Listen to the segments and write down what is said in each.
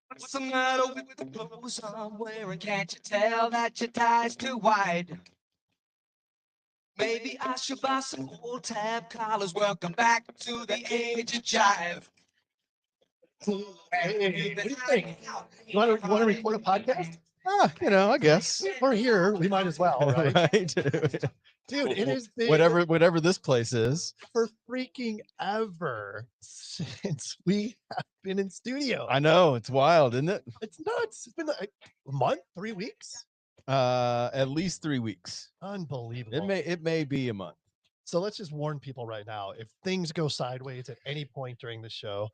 What's the matter with the clothes I'm wearing? Can't you tell that your tie's too wide? Maybe I should buy some old tab collars. Welcome back to the age of jive. Hey, what do you think? You want to record a podcast? I guess. We're here. We might as well, right? Right. Dude, it has been Whatever this place is. for freaking ever since we have been in studio. I know, it's wild, isn't it? It's nuts. It's been like a month, 3 weeks. At least 3 weeks. Unbelievable. It may be a month. So let's just warn people right now. If things go sideways at any point during the show,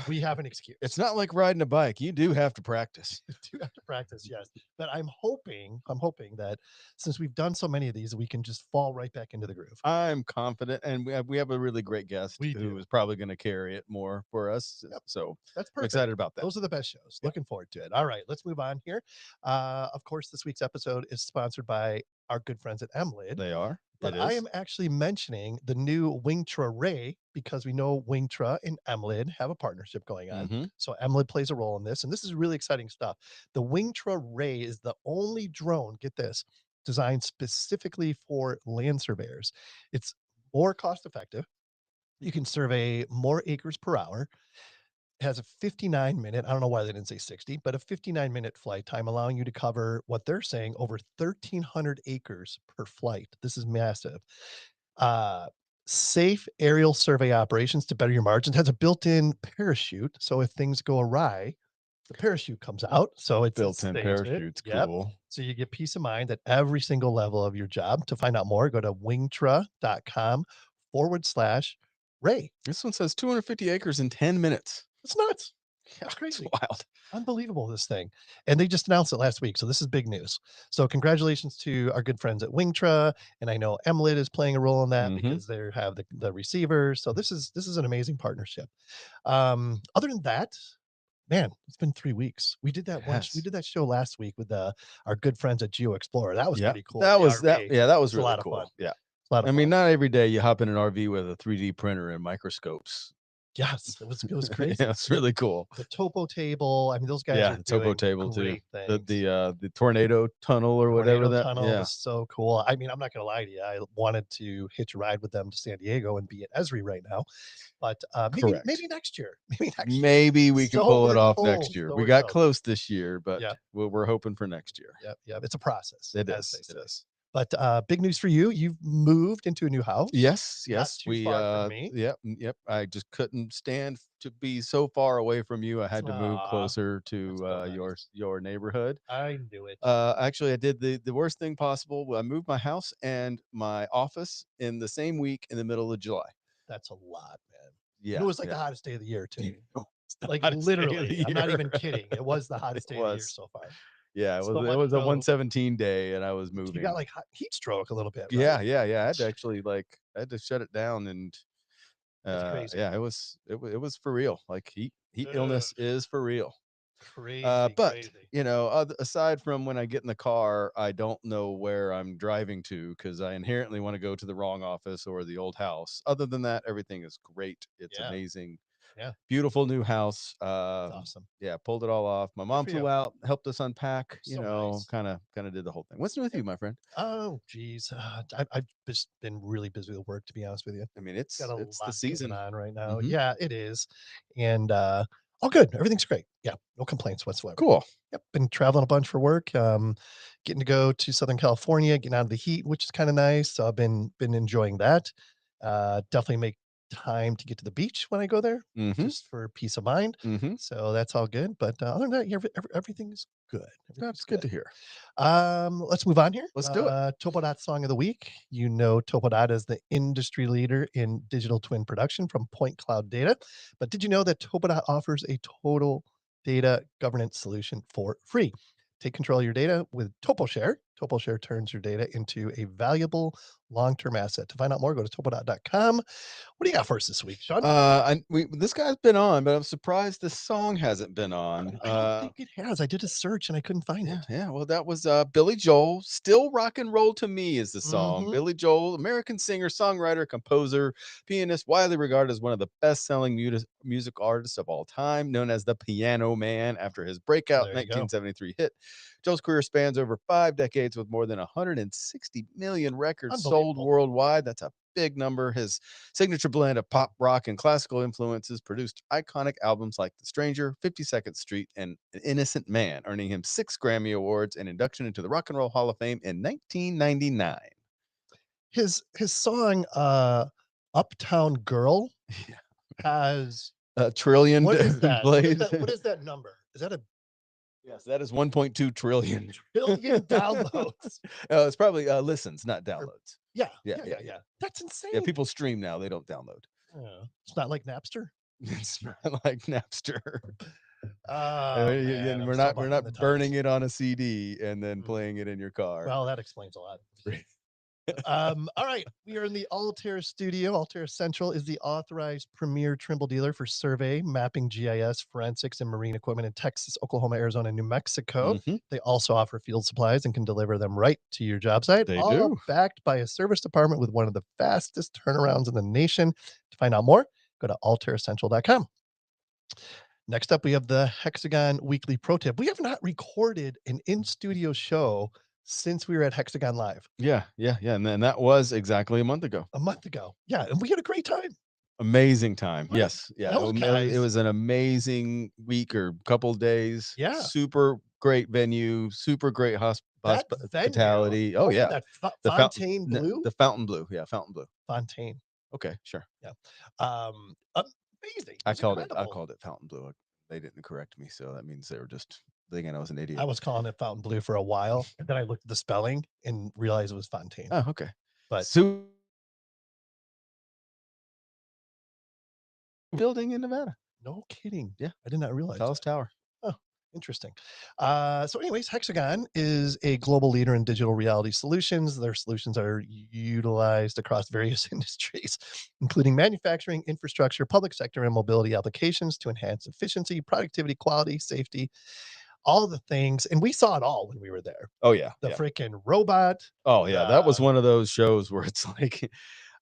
we have an excuse. It's not like riding a bike. You do have to practice. You do have to practice, yes. But I'm hoping that since we've done so many of these, we can just fall right back into the groove. I'm confident, and we have a really great guest who is probably going to carry it more for us. Yep. So that's perfect. I'm excited about that. Those are the best shows. Yep. Looking forward to it. All right, let's move on here. Of course, this week's episode is sponsored by our good friends at Emlid. They are. But I am actually mentioning the new Wingtra Ray because we know Wingtra and Emlid have a partnership going on. Mm-hmm. So Emlid plays a role in this, and this is really exciting stuff. The Wingtra Ray is the only drone, get this, designed specifically for land surveyors. It's more cost effective. You can survey more acres per hour. Has a 59-minute, I don't know why they didn't say 60, but a 59-minute flight time, allowing you to cover what they're saying over 1,300 acres per flight. This is massive. Safe aerial survey operations to better your margins. Has a built-in parachute, so if things go awry, the parachute comes out. So it's built-in parachute's cool. So you get peace of mind at every single level of your job. To find out more, go to wingtra.com/Ray. This one says 250 acres in 10 minutes. It's nuts. That's crazy. It's wild. Unbelievable, this thing. And they just announced it last week. So this is big news. So congratulations to our good friends at Wingtra. And I know Emlid is playing a role in that because they have the receivers. So this is an amazing partnership. Other than that, man, it's been 3 weeks. We did that once. We did that show last week with our good friends at Geo Explorer. That was pretty cool. That was really a lot cool. Of fun. Yeah. A lot of I fun. mean, not every day you hop in an RV with a 3D printer and microscopes. Yes, it was crazy. Yeah, it's really cool. The topo table. I mean, those guys are topo table too. Things. The tornado tunnel or whatever that tunnel was so cool. I mean, I'm not gonna lie to you. I wanted to hitch a ride with them to San Diego and be at Esri right now. But maybe next year. Maybe we can pull it off next year. We got close this year, but we're hoping for next year. Yeah. It's a process. It is. But big news for you. You've moved into a new house. Yes. Not too far from me. Yep. I just couldn't stand to be so far away from you. I had to move closer to your neighborhood. I knew it. Actually, I did the worst thing possible. I moved my house and my office in the same week in the middle of July. That's a lot, man. Yeah. It was like the hottest day of the year, too. Like literally, I'm not even kidding. It was the hottest day of the year so far. Yeah, it was a 117 day, and I was moving. You got like heat stroke a little bit. Right? Yeah. I had to actually I had to shut it down, and that's crazy. yeah, it was for real. Like heat illness is for real. Crazy. But aside from when I get in the car, I don't know where I'm driving to because I inherently want to go to the wrong office or the old house. Other than that, everything is great. It's amazing. Yeah. Beautiful new house. Awesome. Yeah, pulled it all off. My mom flew out, helped us unpack, nice. kind of did the whole thing. What's new with you, my friend? Oh, geez. I've just been really busy with work, to be honest with you. I mean, it's the season on right now. Yeah, it is. And all good. Everything's great. Yeah, no complaints whatsoever. Cool. Yep, been traveling a bunch for work. Getting to go to Southern California, getting out of the heat, which is kind of nice. So I've been enjoying that. Definitely make time to get to the beach when I go there, just for peace of mind. So that's all good. But other than that, everything's good. That's good to hear. Let's move on here. Let's do it. Topodot song of the week. Topodot is the industry leader in digital twin production from Point Cloud Data. But did you know that Topodot offers a total data governance solution for free? Take control of your data with TopoShare. TopoShare turns your data into a valuable long-term asset. To find out more, go to topo.com. What do you got for us this week, Sean? This guy's been on, but I'm surprised this song hasn't been on. I don't think it has. I did a search and I couldn't find Yeah, it. yeah. Well, that was Billy Joel. Still Rock and Roll to Me is the song. Mhm. Billy Joel, American singer, songwriter, composer, pianist, widely regarded as one of the best-selling music artists of all time, known as the Piano Man after his breakout There you go. 1973 hit. Joel's career spans over 5 decades with more than 160 million records sold Unbelievable. worldwide. That's a big number. His signature blend of pop, rock, and classical influences produced iconic albums like The Stranger, 52nd Street, and An Innocent Man, earning him 6 Grammy Awards and induction into the Rock and Roll Hall of Fame in 1999. His song Uptown Girl Yeah. has A trillion what is that? plays. What is that number? Is that a Yes, that is 1.2 trillion. trillion downloads? It's probably listens, not downloads. Yeah, Yeah, yeah, yeah, yeah, yeah. That's insane. Yeah, people stream now, they don't download. It's not like Napster. It's not like Napster. Oh man, I'm We're so not behind the times. burning it on a CD and then Mm. playing it in your car. Well, that explains a lot. All right, we are in the Altair studio. Altair Central is the authorized premier Trimble dealer for survey, mapping, GIS, forensics, and marine equipment in Texas, Oklahoma, Arizona, and New Mexico. Mhm. They also offer field supplies and can deliver them right to your job site. They all do. backed by a service department with one of the fastest turnarounds in the nation. To find out more, go to altaircentral.com. Next up, we have the Hexagon Weekly Pro Tip. We have not recorded an in-studio show since we were at Hexagon Live Yeah, yeah, yeah, and then that was exactly a month ago. a month ago. Yeah, and we had a great time. Amazing time. What Yes, yeah, those it guys. was an amazing week or couple days. Yeah. Super great venue, super great That venue, hospitality. Oh, what was yeah. that, The fountain Fontaine Blue? the Fountain Blue. Yeah, Fountain Blue. Fontaine, Okay, sure. yeah. Amazing. It was I incredible. called it Fountain Blue. They didn't correct me, so that means they were just thinking I was an I idiot. was calling it Fountain Blue for a while, and then I looked at the spelling and realized it was Fontaine. Oh, okay. But building in Nevada. no kidding. Yeah. I did not realize Tallest that. tower. Oh, interesting. So anyways, Hexagon is a global leader in digital reality solutions. Their solutions are utilized across various industries, including manufacturing, infrastructure, public sector, and mobility applications to enhance efficiency, productivity, quality, safety, all the things. And we saw it all when we were there. Oh, yeah. The Yeah. freaking robot. Oh, yeah, that was one of those shows where it's like,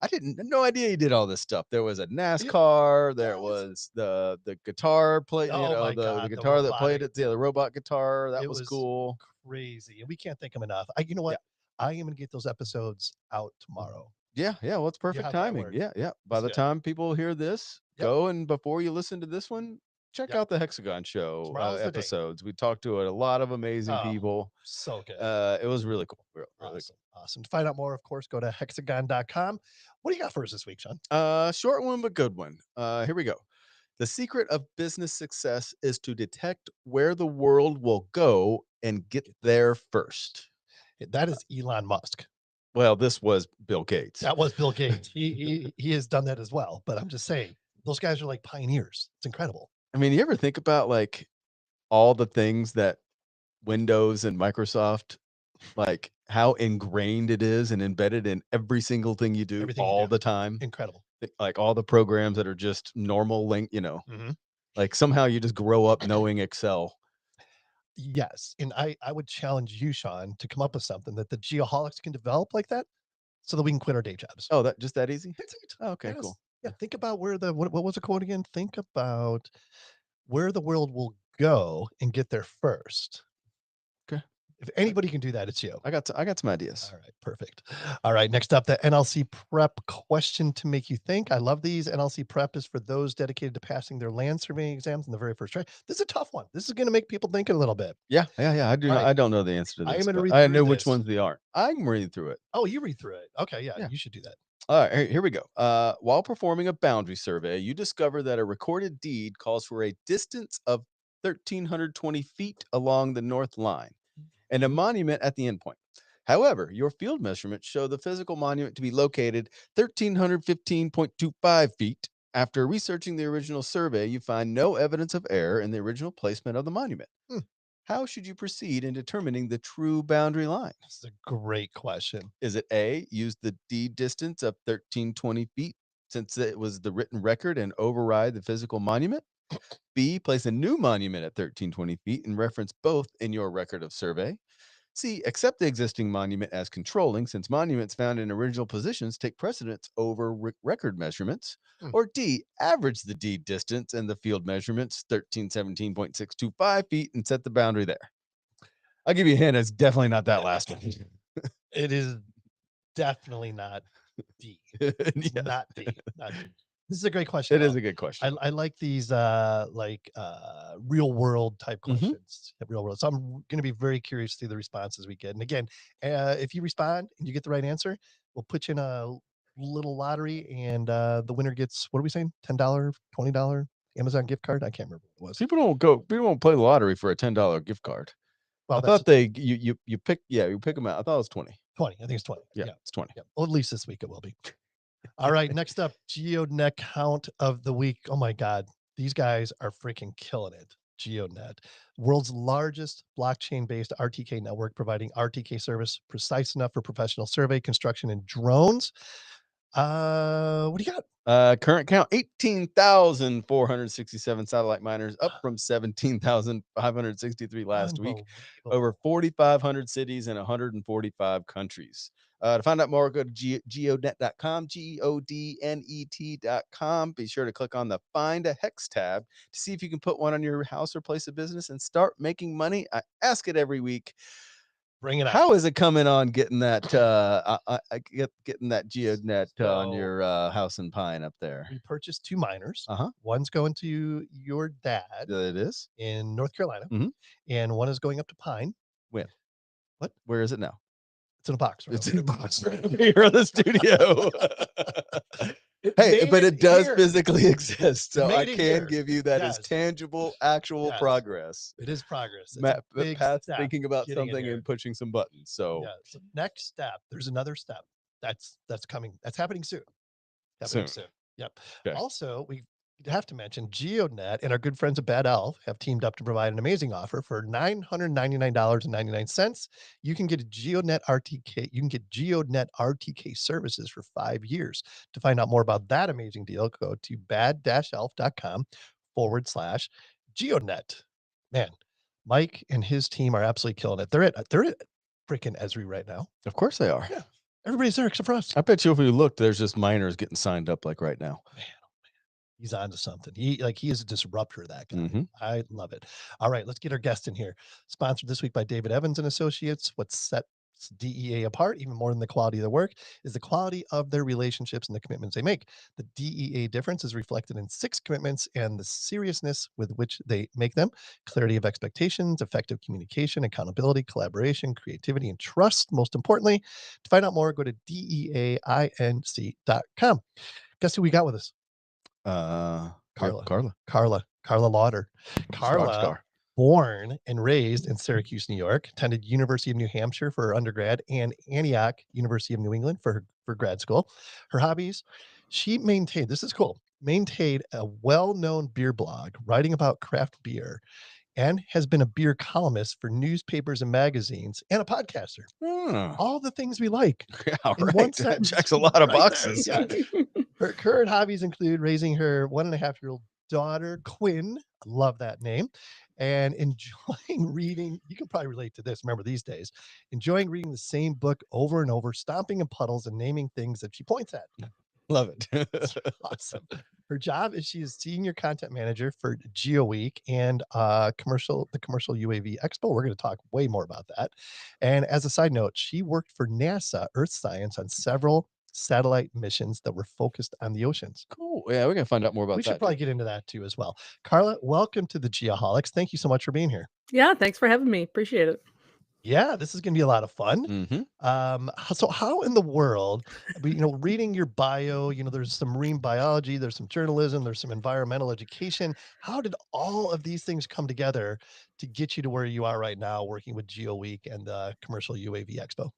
I didn't no idea he did all this stuff. There was a NASCAR, there was the guitar play, Oh my the God, the guitar that played robotic. it, yeah, the robot guitar, that It was was cool. crazy. And we can't thank them enough. You know Yeah. what? I am gonna get those episodes out tomorrow. Yeah, yeah, well, it's perfect have my timing. word. Yeah, yeah. By Let's the do it. time people hear this, Yep. go and before you listen to this one, check Yep. out the Hexagon Show Tomorrow's the day. episodes. We talked to a lot of amazing Oh, people. so good. It was really cool. Really Awesome. Awesome. To find out more, of course, go to hexagon.com. What do you got for us this week, Sean? cool. Short one, but good one. Here we go. The secret of business success is to detect where the world will go and get there first. That is Elon Musk. Well, this was Bill Gates. That was Bill Gates. He has done that as well. But I'm just saying, those guys are like pioneers. It's incredible. I mean, you ever think about like all the things that Windows and Microsoft, like how ingrained it is and embedded in every single thing you do Everything you all do. the time? Incredible. Like all the programs that are just normal link, Mhm. like somehow you just grow up knowing Excel. Yes. And I would challenge you, Sean, to come up with something that the Geoholics can develop like that so that we can quit our day jobs. Oh, that easy? That's it. Oh, okay, Yes. cool. Yeah. Think about where what was the quote again? Think about where the world will go and get there first. Okay. If anybody can do that, it's you. I got some ideas. All right, perfect. All right, next up, the NLC prep question to make you think. I love these. NLC prep is for those dedicated to passing their land surveying exams in the very first try. This is a tough one. This is going to make people think a little bit. Yeah, yeah, yeah. All right. I don't know the answer to I am this, gonna but read I through know which this. ones they are. I'm reading through it. Oh, you read through it. Okay, yeah, Yeah. you should do that. All right, here we go. While performing a boundary survey, you discover that a recorded deed calls for a distance of 1,320 feet along the north line and a Mhm. monument at the endpoint. However, your field measurements show the physical monument to be located 1,315.25 feet. After researching the original survey, you find no evidence of error in the original placement of the monument. Hmm. How should you proceed in determining the true boundary line? This is a great question. Is it A, use the deed distance of 1320 feet since it was the written record and override the physical monument? B, place a new monument at 1320 feet and reference both in your record of survey. C, accept the existing monument as controlling since monuments found in original positions take precedence over record measurements. Hmm. Or D, average the deed distance and the field measurements, 1317.625 feet, and set the boundary there. I'll give you a hint, it's definitely not that last one. It is definitely not D. It's Yes. not D. Not D. This is a great question. It is a good question. I like these real world type Mhm. questions. Real world. So I'm going to be very curious to see the responses we get. And again, if you respond and you get the right answer, we'll put you in a little lottery, and the winner gets, what are we saying? $10, $20 Amazon gift card. I can't remember what it was. People don't play the lottery for a $10 gift card. Well, I that's thought you pick them out. I thought it was 20. 20. I think it's 20. Yeah, it's 20. Yeah. Well, at least this week it will be. All right. Next up, GeoNet count of the week. Oh my God. These guys are freaking killing it. GeoNet, world's largest blockchain-based RTK network, providing RTK service precise enough for professional survey, construction, and drones. What do you got? Current count 18,467 satellite miners, up from 17,563 last week. Unbelievable. Over 4,500 cities in 145 countries. To find out more, go to geonet.com, geodnet.com. Be sure to click on the Find a Hex tab to see if you can put one on your house or place of business and start making money. I ask it every week. Bring it on. How is it coming on getting that getting that GeoNet on So- your house in Pine up there? We purchased 2 miners. Uh-huh. One's going to your dad It is. in North Carolina, Mhm. and one is going up to Pine. When? What? Where is it now? It's in a box. Right It's over in a box right over here in the studio. Hey, but it does physically exist, so I made it can here. give you that as Yes. tangible, actual Yes. progress. It is progress. It's a big Pat's step thinking about getting in something here. and pushing some buttons. So Yeah. So next step, there's another step that's coming. That's happening soon. Soon. Yep. Okay. Also, we have to mention GeoNet and our good friends at Bad Elf have teamed up to provide an amazing offer for $999.99. You can get a GeoNet RTK. You can get GeoNet RTK services for 5 years. To find out more about that amazing deal, go to bad-elf.com/GeoNet. Man, Mike and his team are absolutely killing it. They're at freaking Esri right now. Of course they are. Yeah. Everybody's there except for us. I bet you if we look, there's just miners getting signed up like right now. Man, oh man, he's onto something. He is a disruptor, that guy. Mhm. I love it. All right, let's get our guest in here. Sponsored this week by David Evans and Associates. What sets DEA apart, even more than the quality of their work, is the quality of their relationships and the commitments they make. The DEA difference is reflected in 6 commitments and the seriousness with which they make them: clarity of expectations, effective communication, accountability, collaboration, creativity, and trust. Most importantly, to find out more, go to deainc.com. Guess who we got with us? Carla Lauter. Carla, Star. born and raised in Syracuse, New York, attended University of New Hampshire for her undergrad and Antioch University of New England for grad school. Her hobbies, she maintained, this is cool, maintained a well-known beer blog writing about craft beer, and has been a beer columnist for newspapers and magazines, and a podcaster. All the things we like. Yeah, In right. one That sentence. checks a lot of Right there, boxes. yeah. Her current hobbies include raising her 1.5-year-old daughter, Quinn. I love that name. And enjoying reading. You can probably relate to this. Remember these days, enjoying reading the same book over and over, stomping in puddles and naming things that she points at. Love it. It's awesome. Her job is she is senior content manager for Geoweek and the commercial UAV Expo. We're going to talk way more about that. And as a side note, she worked for NASA Earth Science on several satellite missions that were focused on the oceans. Cool. Yeah, we're gonna find out more about We that. should probably get into that too as well. Carla, welcome to the Geoholics. Thank you so much for being here. Yeah, thanks for having me. Appreciate it. Yeah, this is going to be a lot of fun. Mhm. So how in the world, reading your bio, there's some marine biology, there's some journalism, there's some environmental education. How did all of these things come together to get you to where you are right now, working with GeoWeek and the commercial UAV Expo?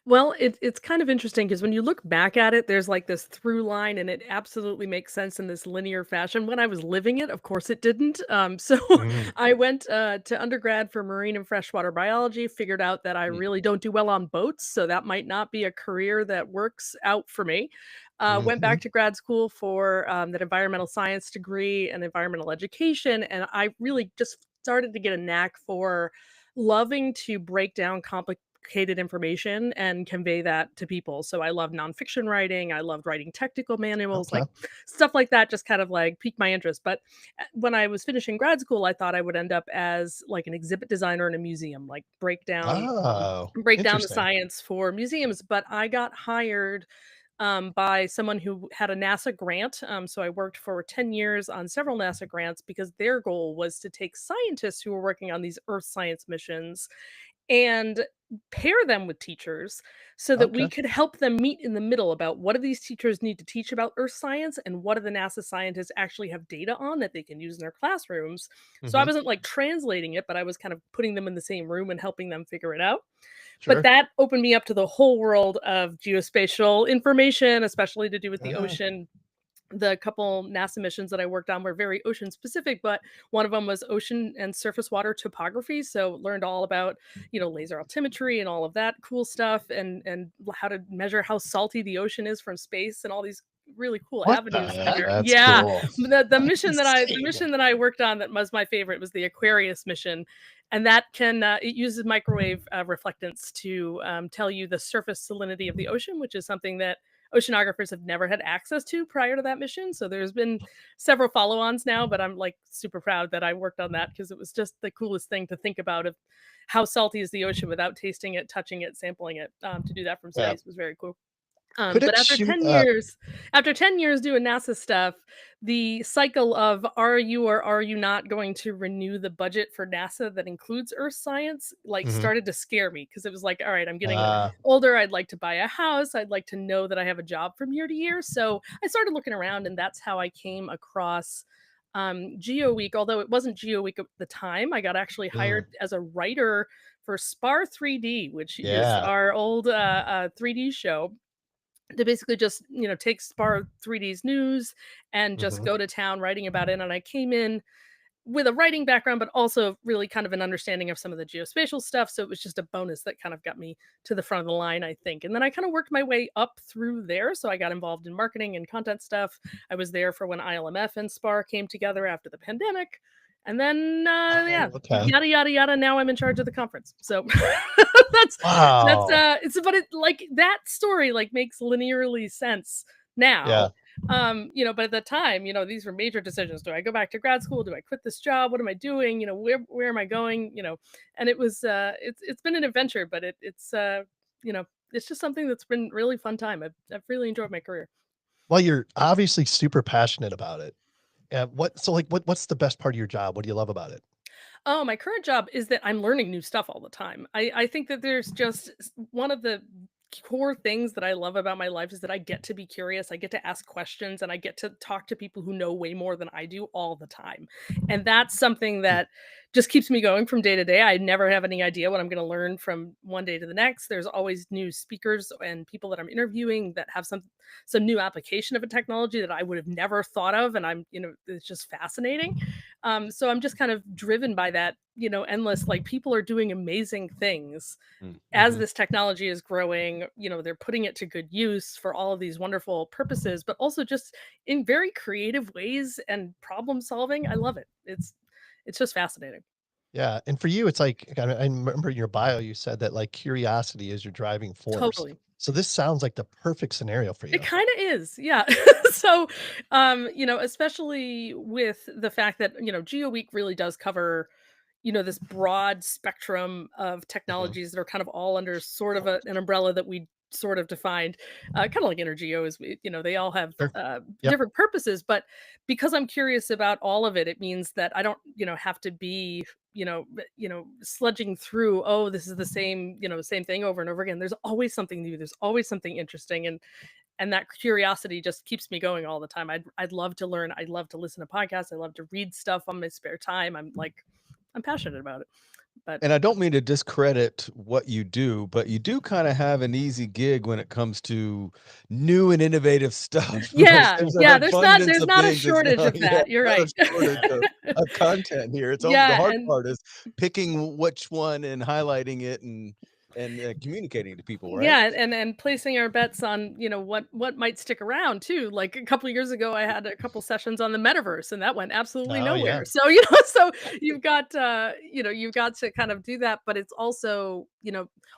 Well, it's kind of interesting because when you look back at it, there's like this through line, and it absolutely makes sense in this linear fashion. When I was living it, of course, it didn't. So Mm, I went to undergrad for marine and freshwater biology. Figured out that I Mm. really don't do well on boats, so that might not be a career that works out for me. Went mhm. back to grad school for that environmental science degree and environmental education, and I really just started to get a knack for loving to break down complicated information and convey that to people. So I love nonfiction writing. I loved writing technical manuals, Okay. like stuff like that, just kind of like piqued my interest. But when I was finishing grad school, I thought I would end up as like an exhibit designer in a museum, like Oh, break down the interesting. science for museums. But I got hired by someone who had a NASA grant. So I worked for 10 years on several NASA grants because their goal was to take scientists who were working on these Earth science missions and pair them with teachers so that we Okay. could help them meet in the middle about what do these teachers need to teach about earth science and what do the NASA scientists actually have data on that they can use in their classrooms. So I Mhm. wasn't like translating it, but I was kind of putting them in the same room and helping them figure it out. But Sure. that opened me up to the whole world of geospatial information, especially to do with the Ah, ocean. The couple NASA missions that I worked on were very ocean specific, but one of them was ocean and surface water topography. So learned all about, laser altimetry and all of that cool stuff, and how to measure how salty the ocean is from space and all these really cool what avenues to the figure. That's Yeah. cool. The That's mission that insane. I worked on that was my favorite was the Aquarius mission. And that it uses microwave reflectance to tell you the surface salinity of the ocean, which is something that oceanographers have never had access to prior to that mission. So there's been several follow-ons now, but I'm like super proud that I worked on that because it was just the coolest thing to think about of how salty is the ocean without tasting it, touching it, sampling it. To do that from Yeah. space was very cool. Put But it after 10 years doing NASA stuff, the cycle of are you or are you not going to renew the budget for NASA that includes Earth science like Mhm. started to scare me because it was like, all right, I'm getting Ah, older. I'd like to buy a house. I'd like to know that I have a job from year to year. So I started looking around, and that's how I came across Geoweek. Although it wasn't Geoweek at the time, I got actually mm, hired as a writer for Spar 3D, which is yeah. our old 3D show to basically just take Spar 3D's news and just Mhm. go to town writing about it. And I came in with a writing background, but also really kind of an understanding of some of the geospatial stuff. So it was just a bonus that kind of got me to the front of the line, I think. And then I kind of worked my way up through there. So I got involved in marketing and content stuff. I was there for when ILMF and Spar came together after the pandemic. And then, yeah, Oh, okay. yada yada yada. Now I'm in charge of the conference. So that's Wow. it's but it like that story like makes linearly sense Yeah. now. But at the time, these were major decisions. Do I go back to grad school? Do I quit this job? What am I doing? Where am I going? And it was it's been an adventure, but you know, it's just something that's been really fun time. I've really enjoyed my career. Well, you're obviously super passionate about it. What's the best part of your job? What do you love about it? Oh, my current job is that I'm learning new stuff all the time. I think that there's just one of the core things that I love about my life is that I get to be curious. I get to ask questions and I get to talk to people who know way more than I do all the time. And that's something Mm, that just keeps me going from day to day. I never have any idea what I'm going to learn from one day to the next. There's always new speakers and people that I'm interviewing that have some new application of a technology that I would have never thought of, and it's just fascinating. So I'm just kind of driven by that, endless like people are doing amazing things Mm. as mhm. this technology is growing. They're putting it to good use for all of these wonderful purposes, but also just in very creative ways and problem solving. I love it. It's just fascinating. Yeah, and for you, it's like I remember in your bio, you said that, like, curiosity is your driving force. Totally. So this sounds like the perfect scenario for It you. kinda is, yeah. So, especially with the fact that, GeoWeek really does cover, this broad spectrum of Mhm. technologies that are kind of all under sort of an umbrella that we sort of defined, kind of like Energeo is, they all have Sure. Yep. different purposes. But because I'm curious about all of it, it means that I don't, have to be, sludging through, oh, this is the same, same thing over and over again. There's always something new. There's always something interesting. And that curiosity just keeps me going all the time. I'd love to learn. I'd love to listen to podcasts. I love to read stuff on my spare time. I'm passionate about it. But And I don't mean to discredit what you do, but you do kind of have an easy gig when it comes to new and innovative stuff. yeah, There's an yeah, abundance there's of not a things. It's shortage not, of yeah, that. You're not a right. shortage of content here. It's only the Yeah, hard and part is picking which one and highlighting it and communicating to people, right? yeah, and placing our bets on, what might stick around too. Like a couple of years ago, I had a couple sessions on the metaverse, and that went absolutely Oh yeah. nowhere. So, so you've got to kind of do that, but it's also,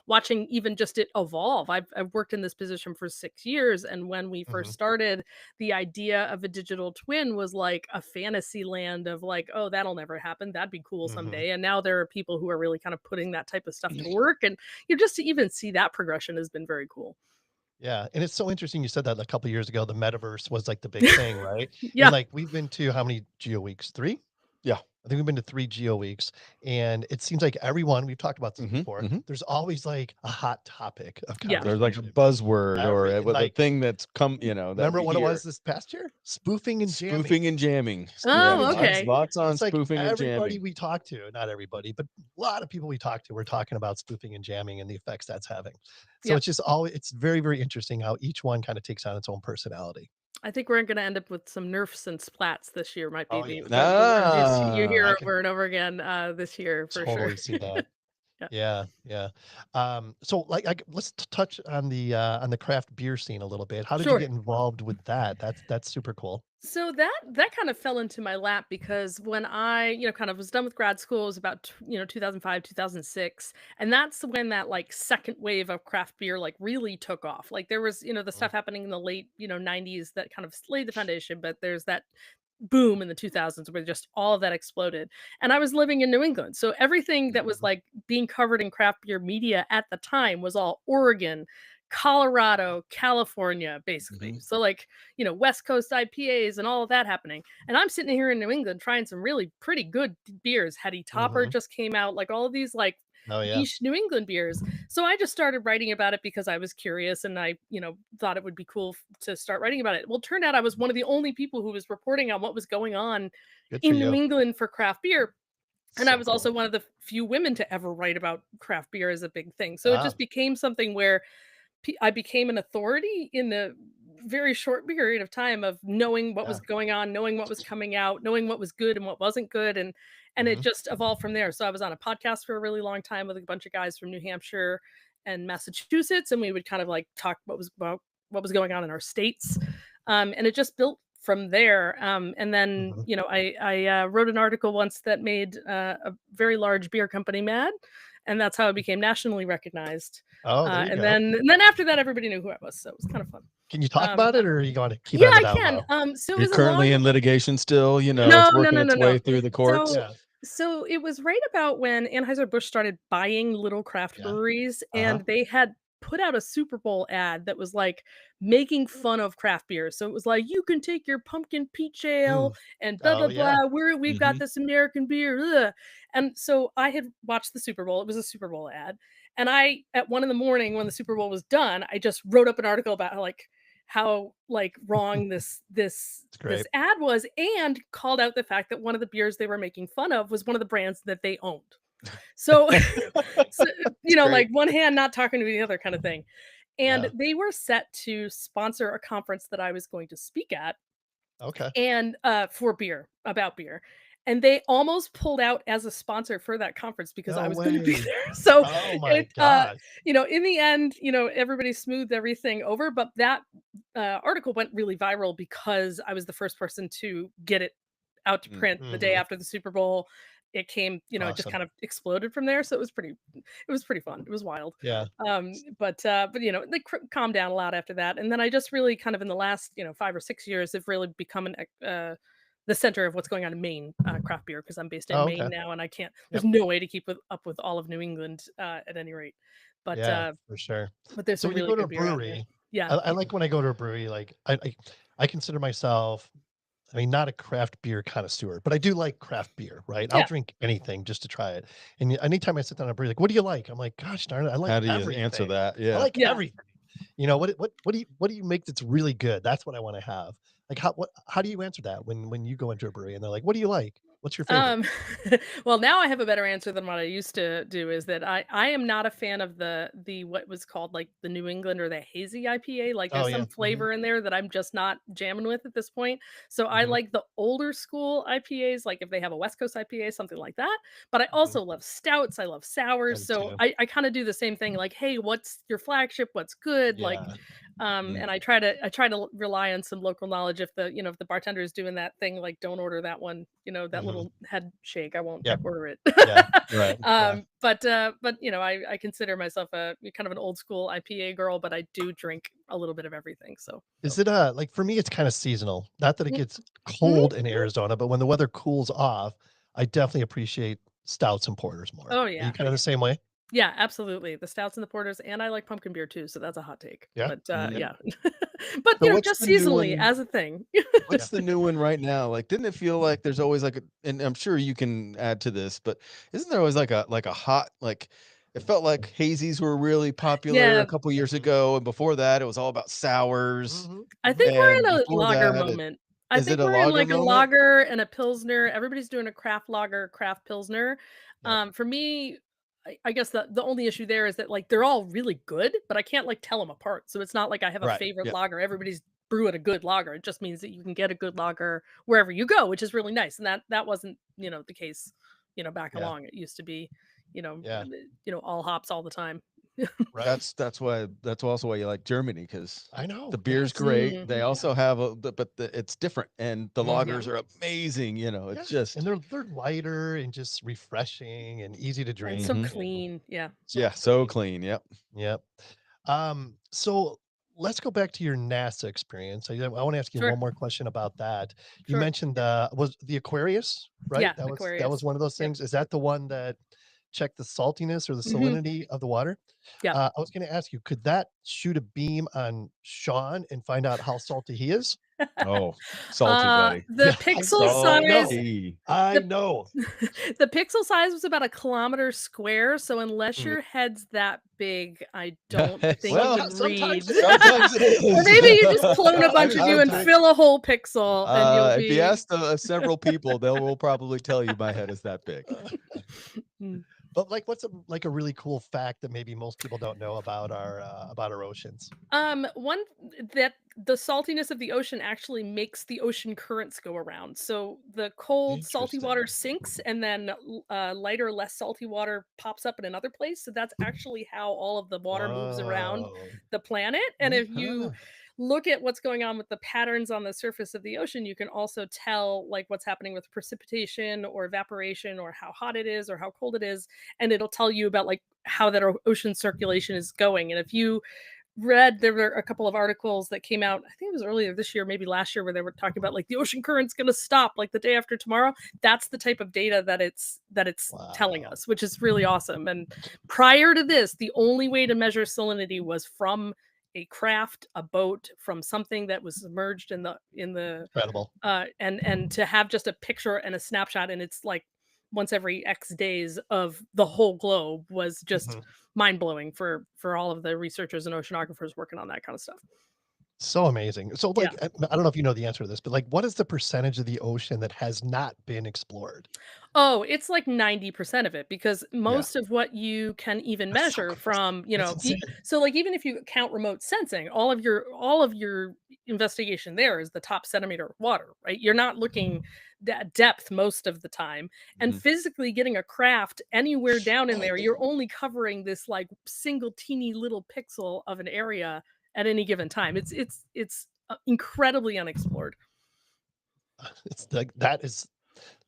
watching even just it evolve. I've worked in this position for 6 years, and when we first Mhm. started, the idea of a digital twin was like a fantasy land of like, oh, that'll never happen. That'd be cool Mhm. someday. And now there are people who are really kind of putting that type of stuff to work, and just to even see that progression has been very cool. Yeah, and it's so interesting you said that a couple years ago, the metaverse was like the big thing, right? And Yeah. like we've been to how many Geoweeks? 3? Yeah. I think we've been to 3 GeoWeeks, and it seems like everyone we've talked about this Mhm, before, mhm. there's always like a hot topic of Yeah. There's like a conversation. buzzword or Every a, and with a like thing that's come, that remember you what it hear. was this past year? Spoofing and jamming. Spoofing and jamming. Spoofing Yeah, Oh, and lots okay. jamming. lots on It's like spoofing and everybody jamming. we talk to, not everybody, but a lot of people we talk to, we're talking about spoofing and jamming and the effects that's having. So Yeah. it's just always it's very, very interesting how each one kind of takes on its own personality. I think we're gonna end up with some nerfs and splats this year might be Oh yeah. the words you I hear can over and over again this year for sure. totally see that. Yeah. Yeah, yeah. So like, let's touch on the craft beer scene a little bit. How did you Sure. get involved with that? That's super cool. So that kind of fell into my lap because when I, kind of was done with grad school, it was about 2005, 2006, and that's when that like second wave of craft beer like really took off. Like there was, the Mm, stuff happening in the late, 90s that kind of laid the foundation, but there's that boom in the 2000s where just all of that exploded. And I was living in New England. So everything that was mhm, like being covered in craft beer media at the time was all Oregon, Colorado, California, basically. Mhm. So like, West Coast IPAs and all of that happening. And I'm sitting here in New England trying some really pretty good beers. Hetty Topper mhm. just came out, like all of these like Oh yeah. niche New England beers. So I just started writing about it because I was curious and I, thought it would be cool to start writing about it. Well, it turned out I was one of the only people who was reporting on what was going on Good for in New you. England for craft beer. And I So was also cool. one of the few women to ever write about craft beer as a big thing. So it Ah, just became something where I became an authority in a very short period of time of knowing what yeah. was going on, knowing what was coming out, knowing what was good and what wasn't good, and it Mhm, just evolved from there. So I was on a podcast for a really long time with a bunch of guys from New Hampshire and Massachusetts, and we would kind of like talk what was going on in our states, and it just built from there. And then mhm. I wrote an article once that made a very large beer company mad, and that's how I became nationally recognized. Oh, there Uh, you and go. then and then after that, everybody knew who I was, so it was kind of fun. Can you talk Um, about it, or are you going to keep it yeah, on the I down can. low? So it You're was a currently long in litigation still, it's no, no, working no, no, its no. way through the courts. So Yeah, so it was right about when Anheuser-Busch started buying little craft yeah. breweries, Uh-huh. and they had put out a Super Bowl ad that was like making fun of craft beer. So it was like, you can take your pumpkin peach ale Mm. and blah Oh blah yeah. blah. We've got Mhm. this American beer. Ugh. And so I had watched the Super Bowl. It was a Super Bowl ad. And I at 1 in the morning when the Super Bowl was done, I just wrote up an article about how like wrong It's this great. ad was, and called out the fact that one of the beers they were making fun of was one of the brands that they owned. So, so That's great. like one hand not talking to the other kind of thing. And Yeah. they were set to sponsor a conference that I was going to speak at, Okay. and for beer, about beer. And they almost pulled out as a sponsor for that conference because I No was going to be way. there. So Oh my it gosh. in the end, everybody smoothed everything over, but that article went really viral because I was the first person to get it out to Mm. print the day Mhm. after the Super Bowl. It came, it just Awesome. kind of exploded from there. So it was pretty fun. It was wild. Yeah. But they calmed down a lot after that. And then I just really kind of in the last, 5 or 6 years have really become the center of what's going on in Maine craft beer because I'm based in Oh, Maine okay. now and I can't, there's Yep. no way to keep up with all of New England at any rate. But, Yeah, uh, for sure. but there's So some when you really go to a good beer out here. brewery, Yeah. I like when I go to a brewery, like I consider myself, I mean, not a craft beer connoisseur, but I do like craft beer, right? I'll Yeah. drink anything just to try it. And anytime I sit down at a brewery, like, what do you like? I'm like, gosh darn it, I like How do you answer everything. that? I Yeah. like Yeah. everything. What do you make that's really good? That's what I want to have. Like how do you answer that when you go into a brewery and they're like, what do you like? What's your favorite? Well, now I have a better answer than what I used to do. Is that I am not a fan of the what was called like the New England or the hazy IPA. Like Oh there's yeah. some flavor in there that I'm just not jamming with at this point. So I Hmm. like the older school IPAs, like if they have a West Coast IPA, something like that. But I Hmm. also love stouts. I love sours. I do So too. I kind of do the same thing. Like, hey, what's your flagship? What's good? Like Yeah. and I try to try to rely on some local knowledge. If if the bartender is doing that thing, like don't order that one, that Hmm. little head shake, I won't Yep. order it. Yeah. Right. Yeah. But I consider myself a kind of an old school IPA girl, but I do drink a little bit of everything. So Is it like for me? It's kind of seasonal. Not that it gets Mhm. cold in Arizona, but when the weather cools off, I definitely appreciate stouts and porters more. Oh Are you yeah. kind of the same way? Yeah, absolutely. The stouts and the porters, and I like pumpkin beer too, so that's a hot take. Yeah. But Yeah. Mm. yeah. But So what's just the new seasonally one? as a thing. Yeah. What's the new one right now? Like, didn't it feel like there's always like a, and I'm sure you can add to this, but isn't there always like a hot, like it felt like hazies were really popular Yeah, a couple years Mhm. ago, and before that it was all about sours, Mhm. I Mhm. think we're and in a before lager that, moment. I is it think a we're in lager like a moment? lager and a pilsner. Everybody's doing a craft lager, craft pilsner. Yep. For me, I guess the only issue there is that like they're all really good, but I can't like tell them apart. So it's not like I have a Right. favorite Yeah. lager. Everybody's brewing a good lager. It just means that you can get a good lager wherever you go, which is really nice. And that wasn't the case back Yeah. along. It used to be Yeah. all hops all the time. Right. That's also why you like Germany, because I know. the beer's Yes. great. Mm. They Yeah. also have it's different, and the Mhm. lagers are amazing. Yeah. It's And just they're lighter and just refreshing and easy to And so drink mhm. and clean. Yeah. so Yeah, so clean. clean. Yep. Yep. So let's go back to your NASA experience. I want to ask you Sure. one more question about that. You Sure. mentioned was the Aquarius, right? Yeah. That was Aquarius. one of those Yep. things. Is that the one that checked the saltiness or the Hmm. salinity of the water? Yeah. I was going to ask you, could that shoot a beam on Sean and find out how salty he is? Oh, salty buddy. The Yeah, pixel I size, know. Salty. I the know. the pixel size was about a kilometer square. So unless Mhm. your head's that big, I don't think you Well, could read. Sometimes it is. sometimes it Or is. maybe you just clone a bunch of you I've and been fill a whole pixel, and you'll if you be. ask several people, they will probably tell you my head is that big. Mm. But like, what's a really cool fact that maybe most people don't know about our oceans? One that the saltiness of the ocean actually makes the ocean currents go around. So the cold, salty water Interesting. sinks, and then lighter, less salty water pops up in another place. So that's actually how all of the water moves around Whoa. the planet. And if you Uh-huh. look at what's going on with the patterns on the surface of the ocean, you can also tell like what's happening with precipitation or evaporation or how hot it is or how cold it is, and it'll tell you about like how that ocean circulation is going. And if you there were a couple of articles that came out, I think it was earlier this year, maybe last year, where they were talking about like the ocean current's going to stop like the day after tomorrow. That's the type of data that it's telling Wow. us, which is really awesome. And prior to this, the only way to measure salinity was from a craft, a boat, from something that was submerged in the Incredible. and to have just a picture and a snapshot, and it's like once every X days of the whole globe, was just Mhm. mind blowing for all of the researchers and oceanographers working on that kind of stuff. So amazing. So, Yeah. like, I don't know if you know the answer to this, but like, what is the percentage of the ocean that has not been explored? Oh, it's like 90% of it, because Yeah, most of what you can even that's so measure crazy. from, That's insane. so like even if you count remote sensing, all of your investigation there is the top centimeter of water, right? You're not looking at depth most of the time. And Mhm. physically getting a craft anywhere down in there, you're only covering this like single teeny little pixel of an area at any given time. It's incredibly unexplored. It's like that is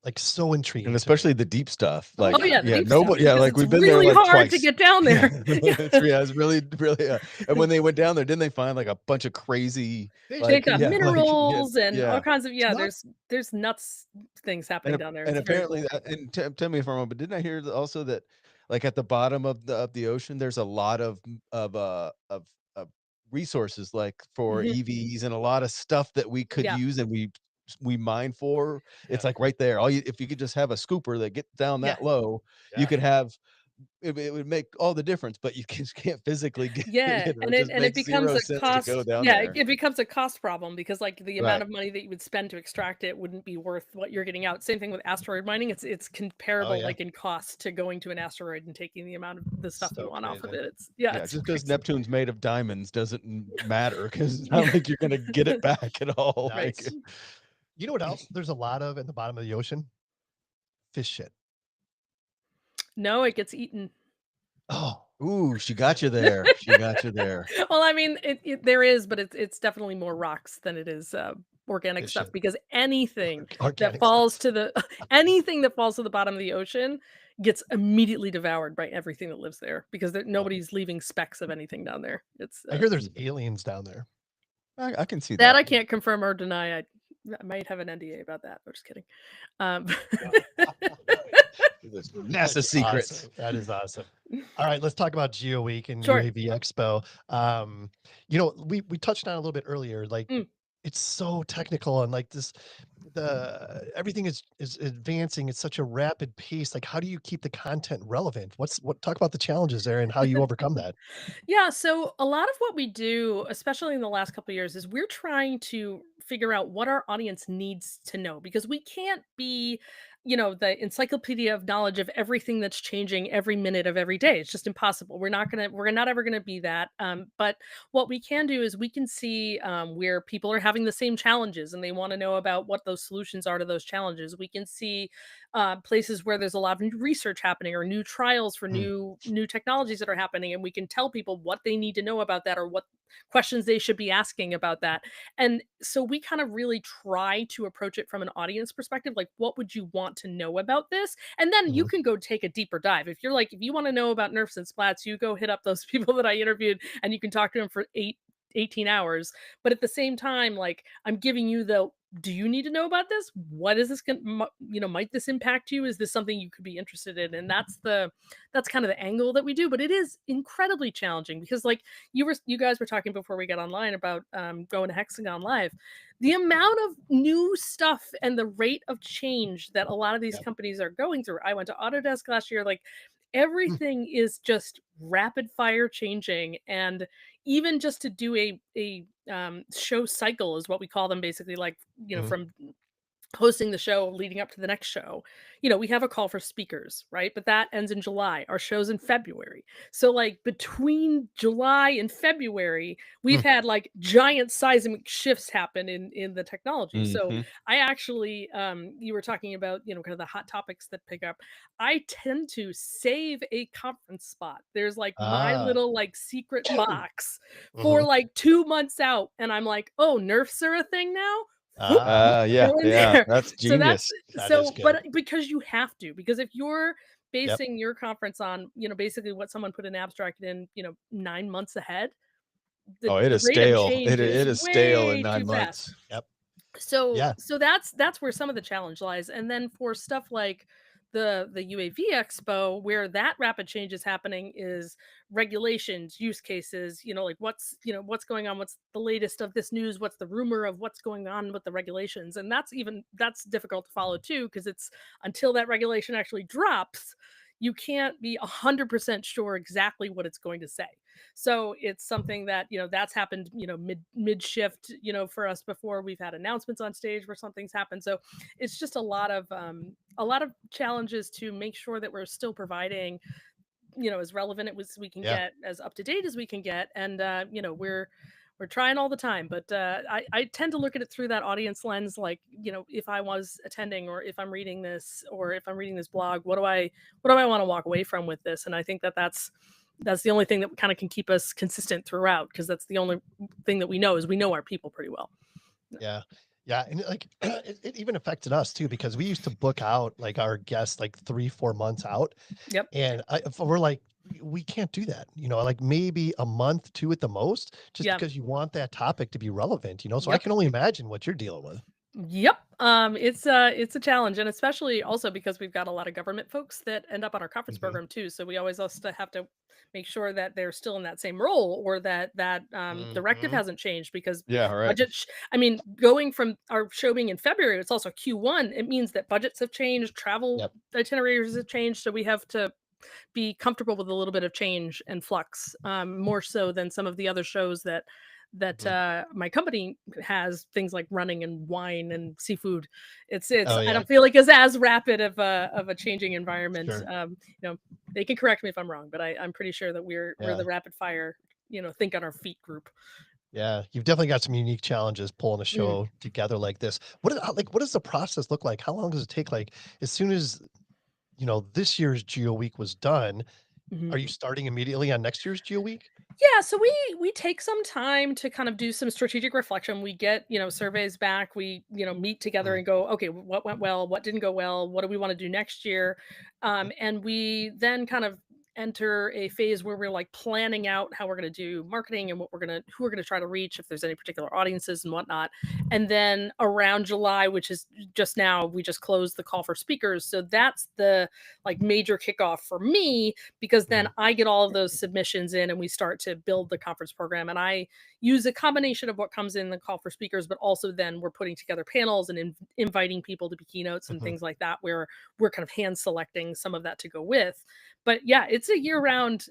like so And intriguing to me. especially the deep stuff. Oh Like, Oh yeah. yeah, the yeah, deep stuff, nobody, yeah, because like it's we've been there really like hard to twice. get down Yeah, there. it's really, really. And when they went down there, didn't they find like a bunch of crazy, Fish. They've like, got Yeah. minerals and all yeah. kinds of, It's yeah, nuts. there's nuts things happening down there. And It's very cool. apparently that, and tell me if I'm wrong, but didn't I hear also that like at the bottom of the ocean, there's a lot of resources like for Mhm. EVs and a lot of stuff that we could Yeah, use and we mine for. Yeah. It's like right there. If you could just have a scooper that gets down yeah, that low, you Yeah. could have it would make all the difference, but you can't physically get Yeah, it and just it makes becomes 0 a sense to go cost. down Yeah, there. it becomes a cost problem because like the amount Right. of money that you would spend to extract it wouldn't be worth what you're getting out. Same thing with asteroid mining. It's comparable yeah. like in cost to going to an asteroid and taking the amount of the stuff you So want off of crazy. it. Yeah, Yeah, it's just because crazy. Neptune's made of diamonds doesn't matter because it's not like you're gonna get it back at all. Right. Like, You know what else there's a lot of in the bottom of the ocean? Fish shit. No, it gets eaten. Oh, ooh, she got you there. She got you there. Well, I mean, there is, but it's definitely more rocks than it is organic fish stuff shit. because anything that Organic falls stuff. to the anything that falls to the bottom of the ocean gets immediately devoured by everything that lives there because nobody's leaving specks of anything down there. It's I hear there's aliens down there. I can see that that. I can't confirm or deny. I might have an NDA about that. I'm just kidding. NASA secrets. Awesome. That is awesome. All right, let's talk about Geoweek and Sure. UAV Expo. You know, we touched on it a little bit earlier. Like, it's so technical and like everything is advancing at such a rapid pace. Like, how do you keep the content relevant? Talk about the challenges there and how you overcome that. Yeah, so a lot of what we do, especially in the last couple of years, is we're trying to figure out what our audience needs to know because we can't be, the encyclopedia of knowledge of everything that's changing every minute of every day. It's just impossible. We're not ever gonna be that. But what we can do is we can see where people are having the same challenges and they want to know about what those solutions are to those challenges. We can see places where there's a lot of new research happening or new trials for new technologies that are happening, and we can tell people what they need to know about that or what questions they should be asking about that. And so we kind of really try to approach it from an audience perspective, like what would you want to know about this? And then you can go take a deeper dive. If you want to know about nerfs and splats, you go hit up those people that I interviewed and you can talk to them for 18 hours. But at the same time, like I'm giving you do you need to know about this? What is this going to, might this impact you? Is this something you could be interested in? And that's kind of the angle that we do, but it is incredibly challenging because like you guys were talking before we got online about going to Hexagon Live. The amount of new stuff and the rate of change that a lot of these companies are going through. I went to Autodesk last year, like everything is just rapid fire changing. And even just to do a show cycle is what we call them, basically, like from hosting the show leading up to the next show. We have a call for speakers, right? But that ends in July. Our show's in February. So like between July and February, we've had like giant seismic shifts happen in the technology. So I actually, you were talking about, kind of the hot topics that pick up. I tend to save a conference spot. There's like my little like secret box for like 2 months out. And I'm like, oh, nerfs are a thing now. Yeah, that's genius. But because you have to, because if you're basing your conference on, basically what someone put an abstract in, 9 months ahead, it the is rate of stale. change It is stale in 9 too months. fast. Yep. So that's where some of the challenge lies. And then for stuff like the UAV Expo, where that rapid change is happening, is regulations, use cases, like what's going on, what's the latest of this news, what's the rumor of what's going on with the regulations. And that's difficult to follow too, because it's until that regulation actually drops, you can't be 100% sure exactly what it's going to say. So it's something that, that's happened, mid shift, for us before. We've had announcements on stage where something's happened. So it's just a lot of challenges to make sure that we're still providing, as relevant as we can get, as up to date as we can get. And, we're trying all the time, but I tend to look at it through that audience lens. Like, if I was attending, or if I'm reading this, or if I'm reading this blog, what do I want to walk away from with this? And I think that's the only thing that kind of can keep us consistent throughout, because that's the only thing that we know our people pretty well. Yeah. And like it even affected us too, because we used to book out like our guests like 3-4 months out. Yep. And we're like, we can't do that, like maybe a month, 2 at the most, just because you want that topic to be relevant, so I can only imagine what you're dealing with. Yep. It's a challenge, and especially also because we've got a lot of government folks that end up on our conference program too. So we always have to make sure that they're still in that same role, or that directive hasn't changed, because budget. Going from our show being in February, it's also Q1. It means that budgets have changed, travel itineraries have changed. So we have to be comfortable with a little bit of change and flux, more so than some of the other shows that my company has, things like running and wine and seafood. It's Oh, I yeah. don't feel like it's as rapid of a changing environment. Sure. They can correct me if I'm wrong, but I'm pretty sure that we're Yeah. the rapid fire, think on our feet group. Yeah, you've definitely got some unique challenges pulling a show together like this. What does the process look like? How long does it take? Like, as soon as, this year's Geo Week was done, are you starting immediately on next year's Geo Week? Yeah, so we take some time to kind of do some strategic reflection. We get, surveys back. We, meet together and go, okay, what went well, what didn't go well, what do we want to do next year? And we then kind of enter a phase where we're like planning out how we're going to do marketing and who we're going to try to reach, if there's any particular audiences and whatnot. And then around July, which is just now, we just closed the call for speakers. So that's the like major kickoff for me, because then I get all of those submissions in and we start to build the conference program. And I use a combination of what comes in the call for speakers, but also then we're putting together panels and inviting people to be keynotes and things like that, where we're kind of hand selecting some of that to go with. But yeah, it's a year-round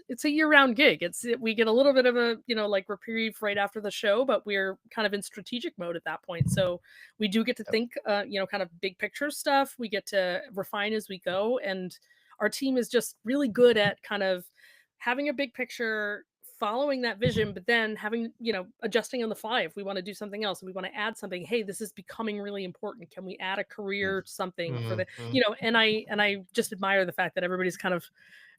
gig. We get a little bit of a, like reprieve right after the show, but we're kind of in strategic mode at that point. So we do get to think, kind of big picture stuff. We get to refine as we go. And our team is just really good at kind of having a big picture, following that vision, but then having, adjusting on the fly. If we want to do something else, we want to add something, hey, this is becoming really important. Can we add a career something for the, and I just admire the fact that everybody's kind of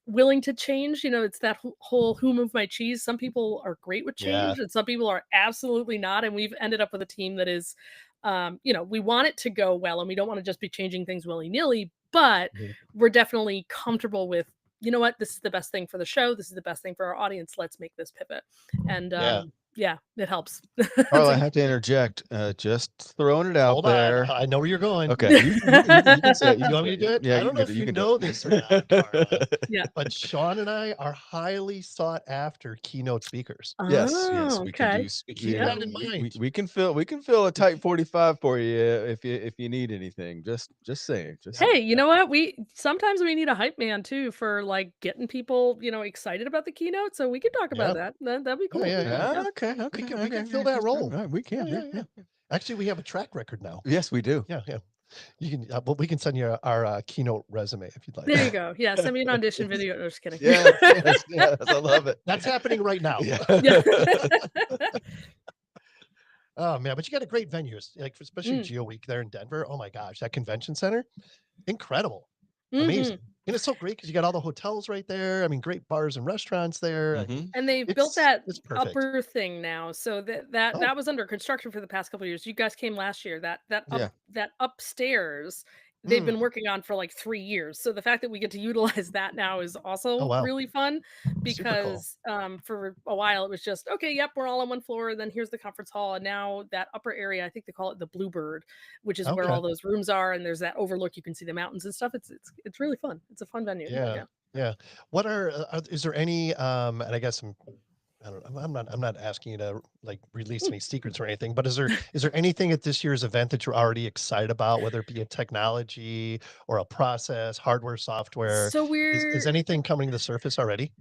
willing to change. It's that whole who moved my cheese. Some people are great with change and some people are absolutely not. And we've ended up with a team that is, we want it to go well and we don't want to just be changing things willy-nilly, but we're definitely comfortable with, what, this is the best thing for the show. This is the best thing for our audience. Let's make this pivot. And it helps. Carl, I have to interject. Just throwing it out Hold there. on. I know where you're going. Okay, you can say it. You want me to do it? Yeah, I don't know if you know this or not, Carla, but Sean and I are highly sought after keynote speakers. Yes, Oh, we can do. Keep that in mind. We can fill a tight 45 for you if you need anything. Just saying. Hey, you know what? Sometimes we need a hype man too for like getting people, excited about the keynote. So we can talk about that. That'd be cool. Oh, Yeah. Okay. We can fill that role. Right, we can. Yeah. Actually, we have a track record now. Yes, we do. Yeah. You can, but we can send you our keynote resume if you'd like. There you go. Yeah, send me an audition video. No, just kidding. Yes, I love it. That's happening right now. Yeah. Oh man, but you got a great venue, like especially Geo Week there in Denver. Oh my gosh, that convention center, incredible, amazing. And it's so great because you got all the hotels right there. I mean, great bars and restaurants there. And they've built that perfect. upper thing now, so that was under construction for the past couple of years. You guys came last year. That upstairs, they've been working on for like 3 years. So the fact that we get to utilize that now is also really fun, because for a while it was just, okay, yep, we're all on one floor, then here's the conference hall. And now that upper area, I think they call it the Bluebird, which is where all those rooms are, and there's that overlook. You can see the mountains and stuff. It's really fun. It's a fun venue. Yeah. What is there any and I guess I don't know, I'm not asking you to like release any secrets or anything, but is there anything at this year's event that you're already excited about, whether it be a technology or a process, hardware, software? So is anything coming to the surface already?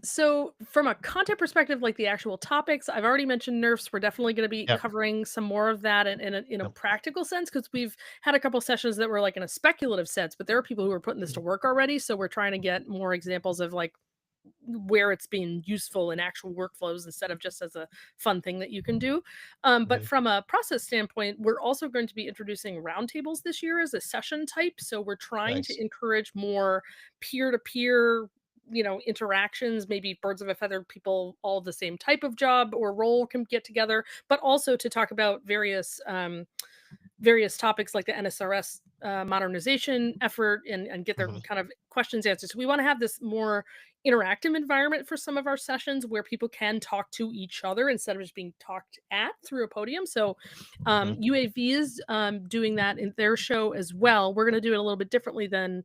So from a content perspective, like the actual topics, I've already mentioned nerfs. We're definitely going to be covering some more of that in a practical sense, because we've had a couple sessions that were like in a speculative sense, but there are people who are putting this to work already. So we're trying to get more examples of like where it's being useful in actual workflows instead of just as a fun thing that you can do. But from a process standpoint, we're also going to be introducing roundtables this year as a session type. So we're trying to encourage more peer-to-peer interactions, maybe birds of a feather, people all the same type of job or role can get together, but also to talk about various topics like the NSRS modernization effort and get their kind of questions answered. So we want to have this more interactive environment for some of our sessions where people can talk to each other instead of just being talked at through a podium. So UAV is doing that in their show as well. We're going to do it a little bit differently than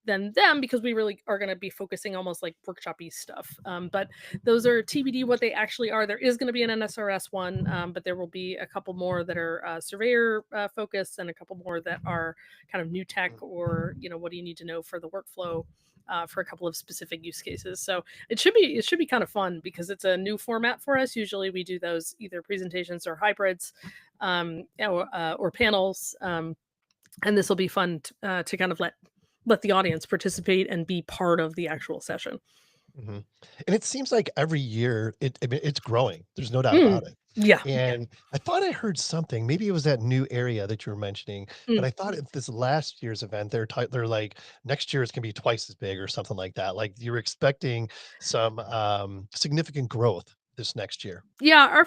than them, because we really are going to be focusing almost like workshop-y stuff. But those are TBD what they actually are. There is going to be an NSRS one, but there will be a couple more that are surveyor focused, and a couple more that are kind of new tech, or what do you need to know for the workflow, for a couple of specific use cases. So it should be kind of fun, because it's a new format for us. Usually we do those either presentations or hybrids, or panels, and this will be fun to kind of let the audience participate and be part of the actual session. And it seems like every year it's growing. There's no doubt Mm, about it. yeah. And I thought I heard something. Maybe it was that new area that you were mentioning, but I thought if this last year's event, they're like next year it's gonna be twice as big or something like that. Like you're expecting some significant growth this next year. Yeah, our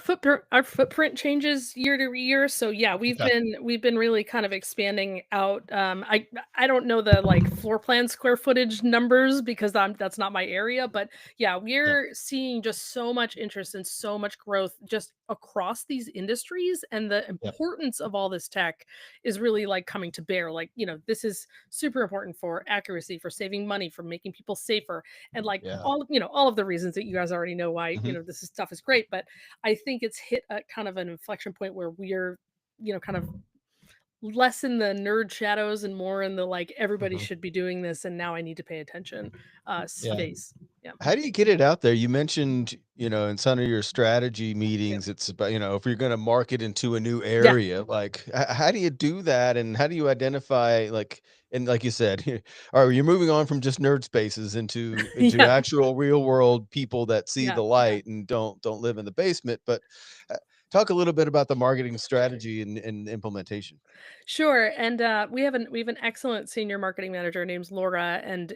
footprint changes year to year. So yeah, Okay. we've been really kind of expanding out. I don't know the like floor plan square footage numbers, because that's not my area, but yeah, Yep. we're seeing just so much interest and so much growth just across these industries, and the Yep. importance of all this tech is really like coming to bear. Like, this is super important for accuracy, for saving money, for making people safer, and like Yeah. all of the reasons that you guys already know why Mhm. this stuff is great. But I think it's hit a kind of an inflection point where we're kind of less in the nerd shadows and more in the like everybody Mhm. should be doing this, and now I need to pay attention Yeah. space. Yeah. How do you get it out there? You mentioned, in some of your strategy meetings, it's about, if you're going to market into a new Yeah. area, like how do you do that? And how do you identify, like, and like you said, or you're moving on from just nerd spaces into Yeah. actual real world people that see Yeah. the light and don't live in the basement. But uh, talk a little bit about the marketing strategy and implementation. Sure. And we have an excellent senior marketing manager named Laura, and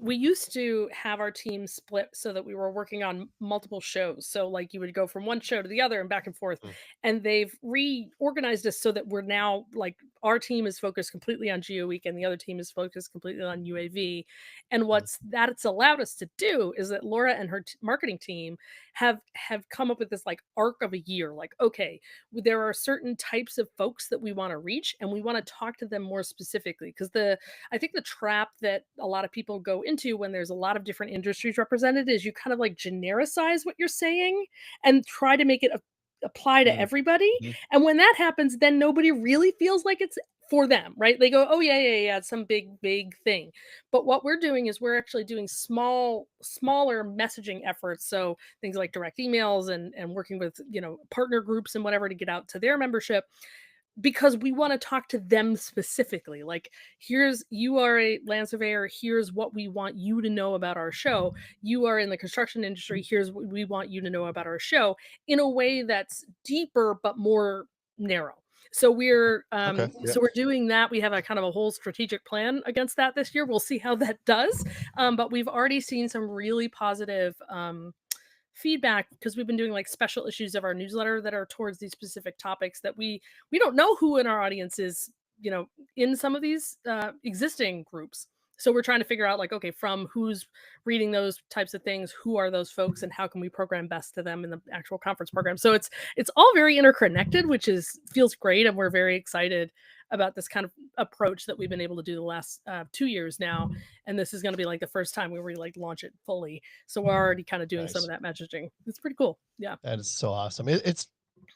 we used to have our team split so that we were working on multiple shows. So like you would go from one show to the other and back and forth. Mm. And they've reorganized us so that we're now like our team is focused completely on Geoweek, and the other team is focused completely on UAV. And Mhm. it's allowed us to do is that Laura and her marketing team have come up with this like arc of a year. Like, okay, there are certain types of folks that we want to reach, and we want to talk to them more specifically, because I think the trap that a lot of people go into when there's a lot of different industries represented is you kind of like genericize what you're saying and try to make it apply to Mm, everybody. mhm. And when that happens, then nobody really feels like it's for them, right? They go, oh yeah, it's some big thing. But what we're doing is we're actually doing smaller messaging efforts. So things like direct emails, and working with partner groups and whatever to get out to their membership, because we want to talk to them specifically. Like, you are a land surveyor, here's what we want you to know about our show. You are in the construction industry, here's what we want you to know about our show, in a way that's deeper but more narrow. So Okay. Yeah. we're doing that. We have a kind of a whole strategic plan against that this year. We'll see how that does. But we've already seen some really positive feedback, because we've been doing like special issues of our newsletter that are towards these specific topics that we don't know who in our audience is in some of these existing groups. So we're trying to figure out like, okay, from who's reading those types of things, who are those folks, and how can we program best to them in the actual conference program. So it's all very interconnected, which feels great, and we're very excited about this kind of approach that we've been able to do the last 2 years now. And this is going to be like the first time where we like launch it fully. So we're already kind of doing some Nice. of that messaging. It's pretty cool. Yeah. That is so awesome. It's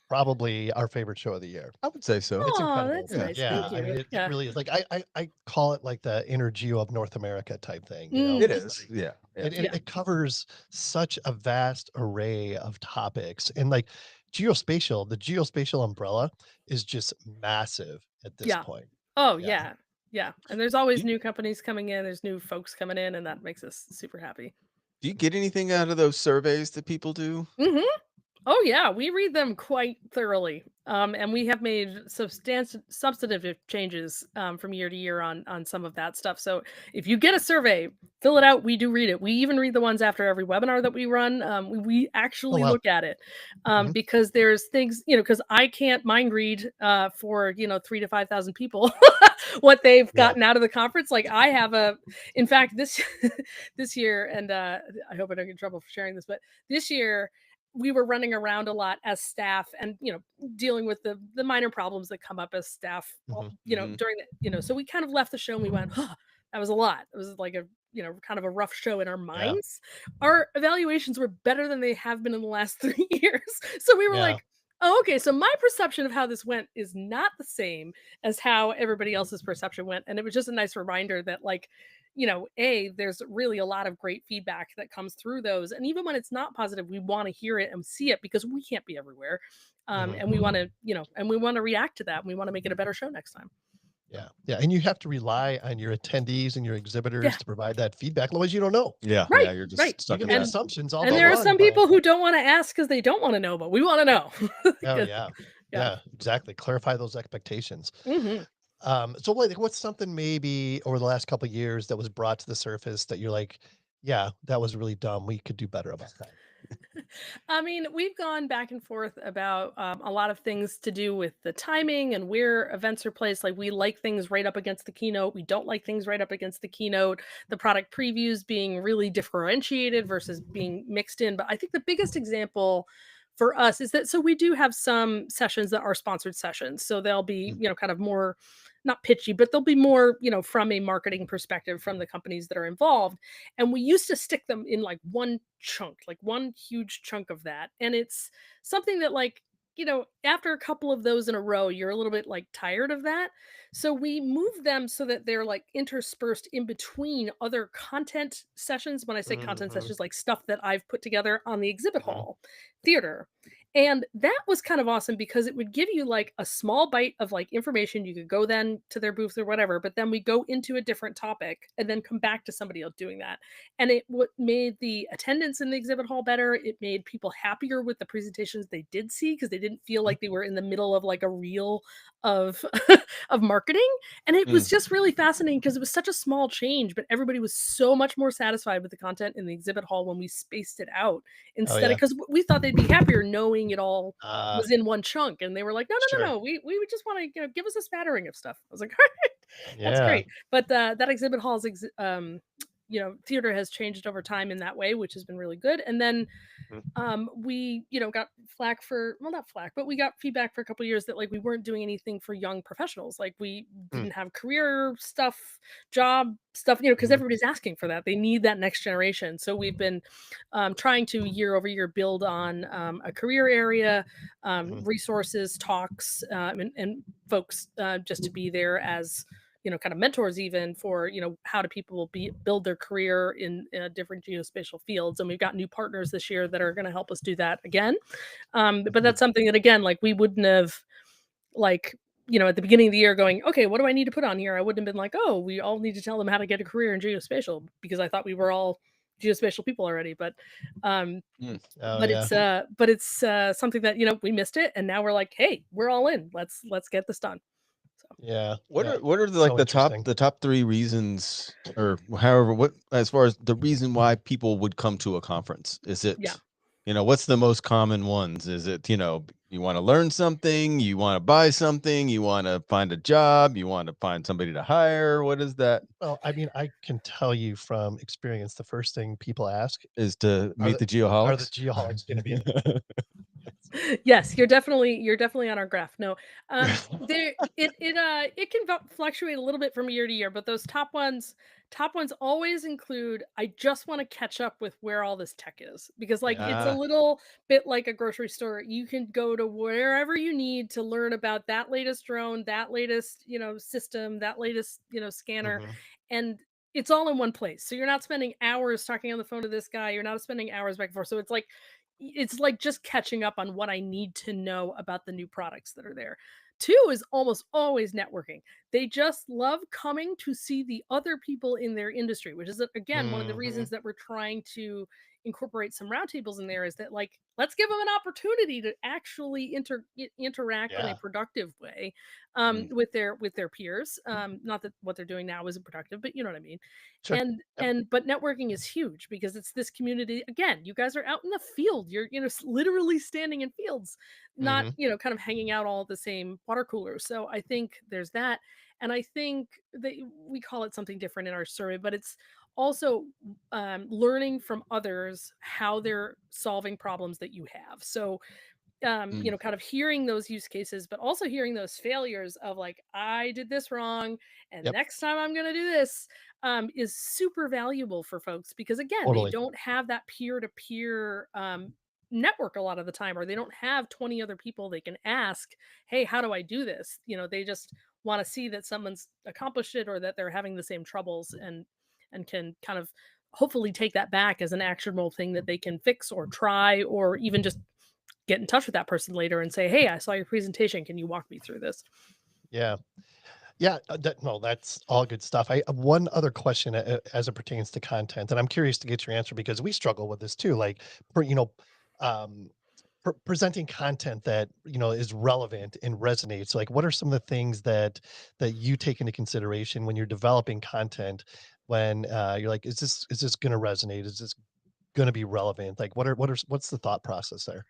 probably our favorite show of the year. I would say so. It's Oh, incredible. that's Yeah. nice. Yeah, Thank I mean, you. it Yeah. really is. Like I call it like the inner Geo of North America type thing. It It's is. like Yeah. Yeah. it, Yeah. it, it covers such a vast array of topics, and like the geospatial umbrella is just massive at this Yeah. point. Oh, Yeah. yeah. Yeah. And there's always Do new companies coming in. There's new folks coming in, and that makes us super happy. do you get anything out of those surveys that people do? Hmm. Oh yeah, we read them quite thoroughly, and we have made substantive changes from year to year on some of that stuff. So if you get a survey, fill it out. We do read it. We even read the ones after every webinar that we run. We Oh actually wow. look at it, Mhm. because there's things because I can't mind read for 3,000 to 5,000 people what they've Yeah. gotten out of the conference. Like I have in fact, this this year, and I hope I don't get in trouble for sharing this, but this year we were running around a lot as staff, and dealing with the minor problems that come up as staff Mhm. Mhm. during the so we kind of left the show and we went, huh, That was a lot. It was like a, kind of a rough show in our Yeah. minds. Our evaluations were better than they have been in the last 3 years. So we were Yeah. like, oh, okay, so my perception of how this went is not the same as how everybody else's perception went. And it was just a nice reminder that, like, there's really a lot of great feedback that comes through those. And even when it's not positive, we want to hear it and see it because we can't be everywhere. Mhm. And we want to, and we want to react to that. And we want to make it a better show next time. Yeah. Yeah. And you have to rely on your attendees and your exhibitors Yeah. to provide that feedback. Otherwise, you don't know. Yeah, Right, yeah, you're just right. You stuck can in make that. assumptions all And day there are long, some but- people who don't want to ask because they don't want to know, but we want to know. Oh, 'Cause- yeah. yeah. Yeah, exactly. Clarify those expectations. Mhm. So what's something maybe over the last couple of years that was brought to the surface that you're like, yeah, that was really dumb. We could do better about that. I mean, we've gone back and forth about a lot of things to do with the timing and where events are placed. Like, we like things right up against the keynote. We don't like things right up against the keynote. The product previews being really differentiated versus being mixed in. But I think the biggest example for us is that, so we do have some sessions that are sponsored sessions. So they'll be, kind of more, not pitchy, but they'll be more, from a marketing perspective from the companies that are involved. And we used to stick them in like one chunk, like one huge chunk of that. And it's something that, like, after a couple of those in a row, you're a little bit like tired of that. So we move them so that they're like interspersed in between other content sessions. When I say content Mhm. sessions, like stuff that I've put together on the exhibit Mhm. hall theater. And that was kind of awesome because it would give you like a small bite of like information. You could go then to their booth or whatever, but then we go into a different topic and then come back to somebody else doing that. And it what made the attendance in the exhibit hall better. It made people happier with the presentations they did see because they didn't feel like they were in the middle of like a reel of of marketing. And it was just really fascinating because it was such a small change, but everybody was so much more satisfied with the content in the exhibit hall when we spaced it out instead yeah. of, because we thought they'd be happier knowing it all Uh, was in one chunk. And they were like, no, Sure. we would just want to, give us a spattering of stuff. I was like, all right, that's Yeah. great. But that exhibit hall's theater has changed over time in that way, which has been really good. And then we, got flack for, well, not flack, but we got feedback for a couple of years that, like, we weren't doing anything for young professionals. Like, we didn't have career stuff, job stuff, because Mhm. everybody's asking for that. They need that next generation. So we've been trying to year over year build on a career area, resources, talks, and folks just to be there as, kind of mentors, even for, how do people build their career in different geospatial fields. And we've got new partners this year that are going to help us do that again. But that's something that, again, like, we wouldn't have, like, at the beginning of the year going, okay, what do I need to put on here? I wouldn't have been like, oh, we all need to tell them how to get a career in geospatial, because I thought we were all geospatial people already. But Oh, but yeah. it's something that, we missed it, and now we're like, hey, we're all in. Let's get this done. So Yeah. What Yeah. are what are the, So like, the interesting. top 3 reasons, or however, what, as far as the reason why people would come to a conference? Is it, yeah. what's the most common ones? Is it, you want to learn something, you want to buy something, you want to find a job, you want to find somebody to hire? What is that? Well, I mean, I can tell you from experience, the first thing people ask Is to are meet the are the geoholics? geoholics going to be in? Yes, you're definitely on our graph. No, there it can fluctuate a little bit from year to year, but those top ones always include, I just want to catch up with where all this tech is, because, like, it's a Ah. little bit like a grocery store. You can go to wherever you need to learn about that latest drone, that latest, system, that latest, scanner, Mhm. and it's all in one place. So you're not spending hours talking on the phone to this guy. You're not spending hours back and forth. So it's like just catching up on what I need to know about the new products that are there. Two is almost always networking. They just love coming to see the other people in their industry, which is, again, one of the Mhm. reasons that we're trying to incorporate some roundtables in there, is that, like, let's give them an opportunity to actually interact in a Yeah. productive way Mm. with their peers. Not that what they're doing now isn't productive, but you know what I mean. Sure. Yep. But networking is huge because it's this community. Again, you guys are out in the field. You're, literally standing in fields, not, Mhm. kind of hanging out all at the same water coolers. So I think there's that. And I think that we call it something different in our survey, but it's also learning from others how they're solving problems that you have. So Mm. kind of hearing those use cases, but also hearing those failures of, like, I did this wrong, and Yep. next time I'm going to do this. is super valuable for folks because again, they Totally. don't have that peer-to-peer network a lot of the time, or they don't have 20 other people they can ask, hey, how do I do this? They just want to see that someone's accomplished it or that they're having the same troubles, and can kind of hopefully take that back as an actionable thing that they can fix or try, or even just get in touch with that person later and say, hey, I saw your presentation, can you walk me through this? Yeah. Yeah, no, that's all good stuff. I have one other question as it pertains to content, and I'm curious to get your answer because we struggle with this too. Like, um, presenting content that is relevant and resonates. Like, what are some of the things that you take into consideration when you're developing content? When you're like, is this going to resonate? Is this going to be relevant? Like, what's the thought process there?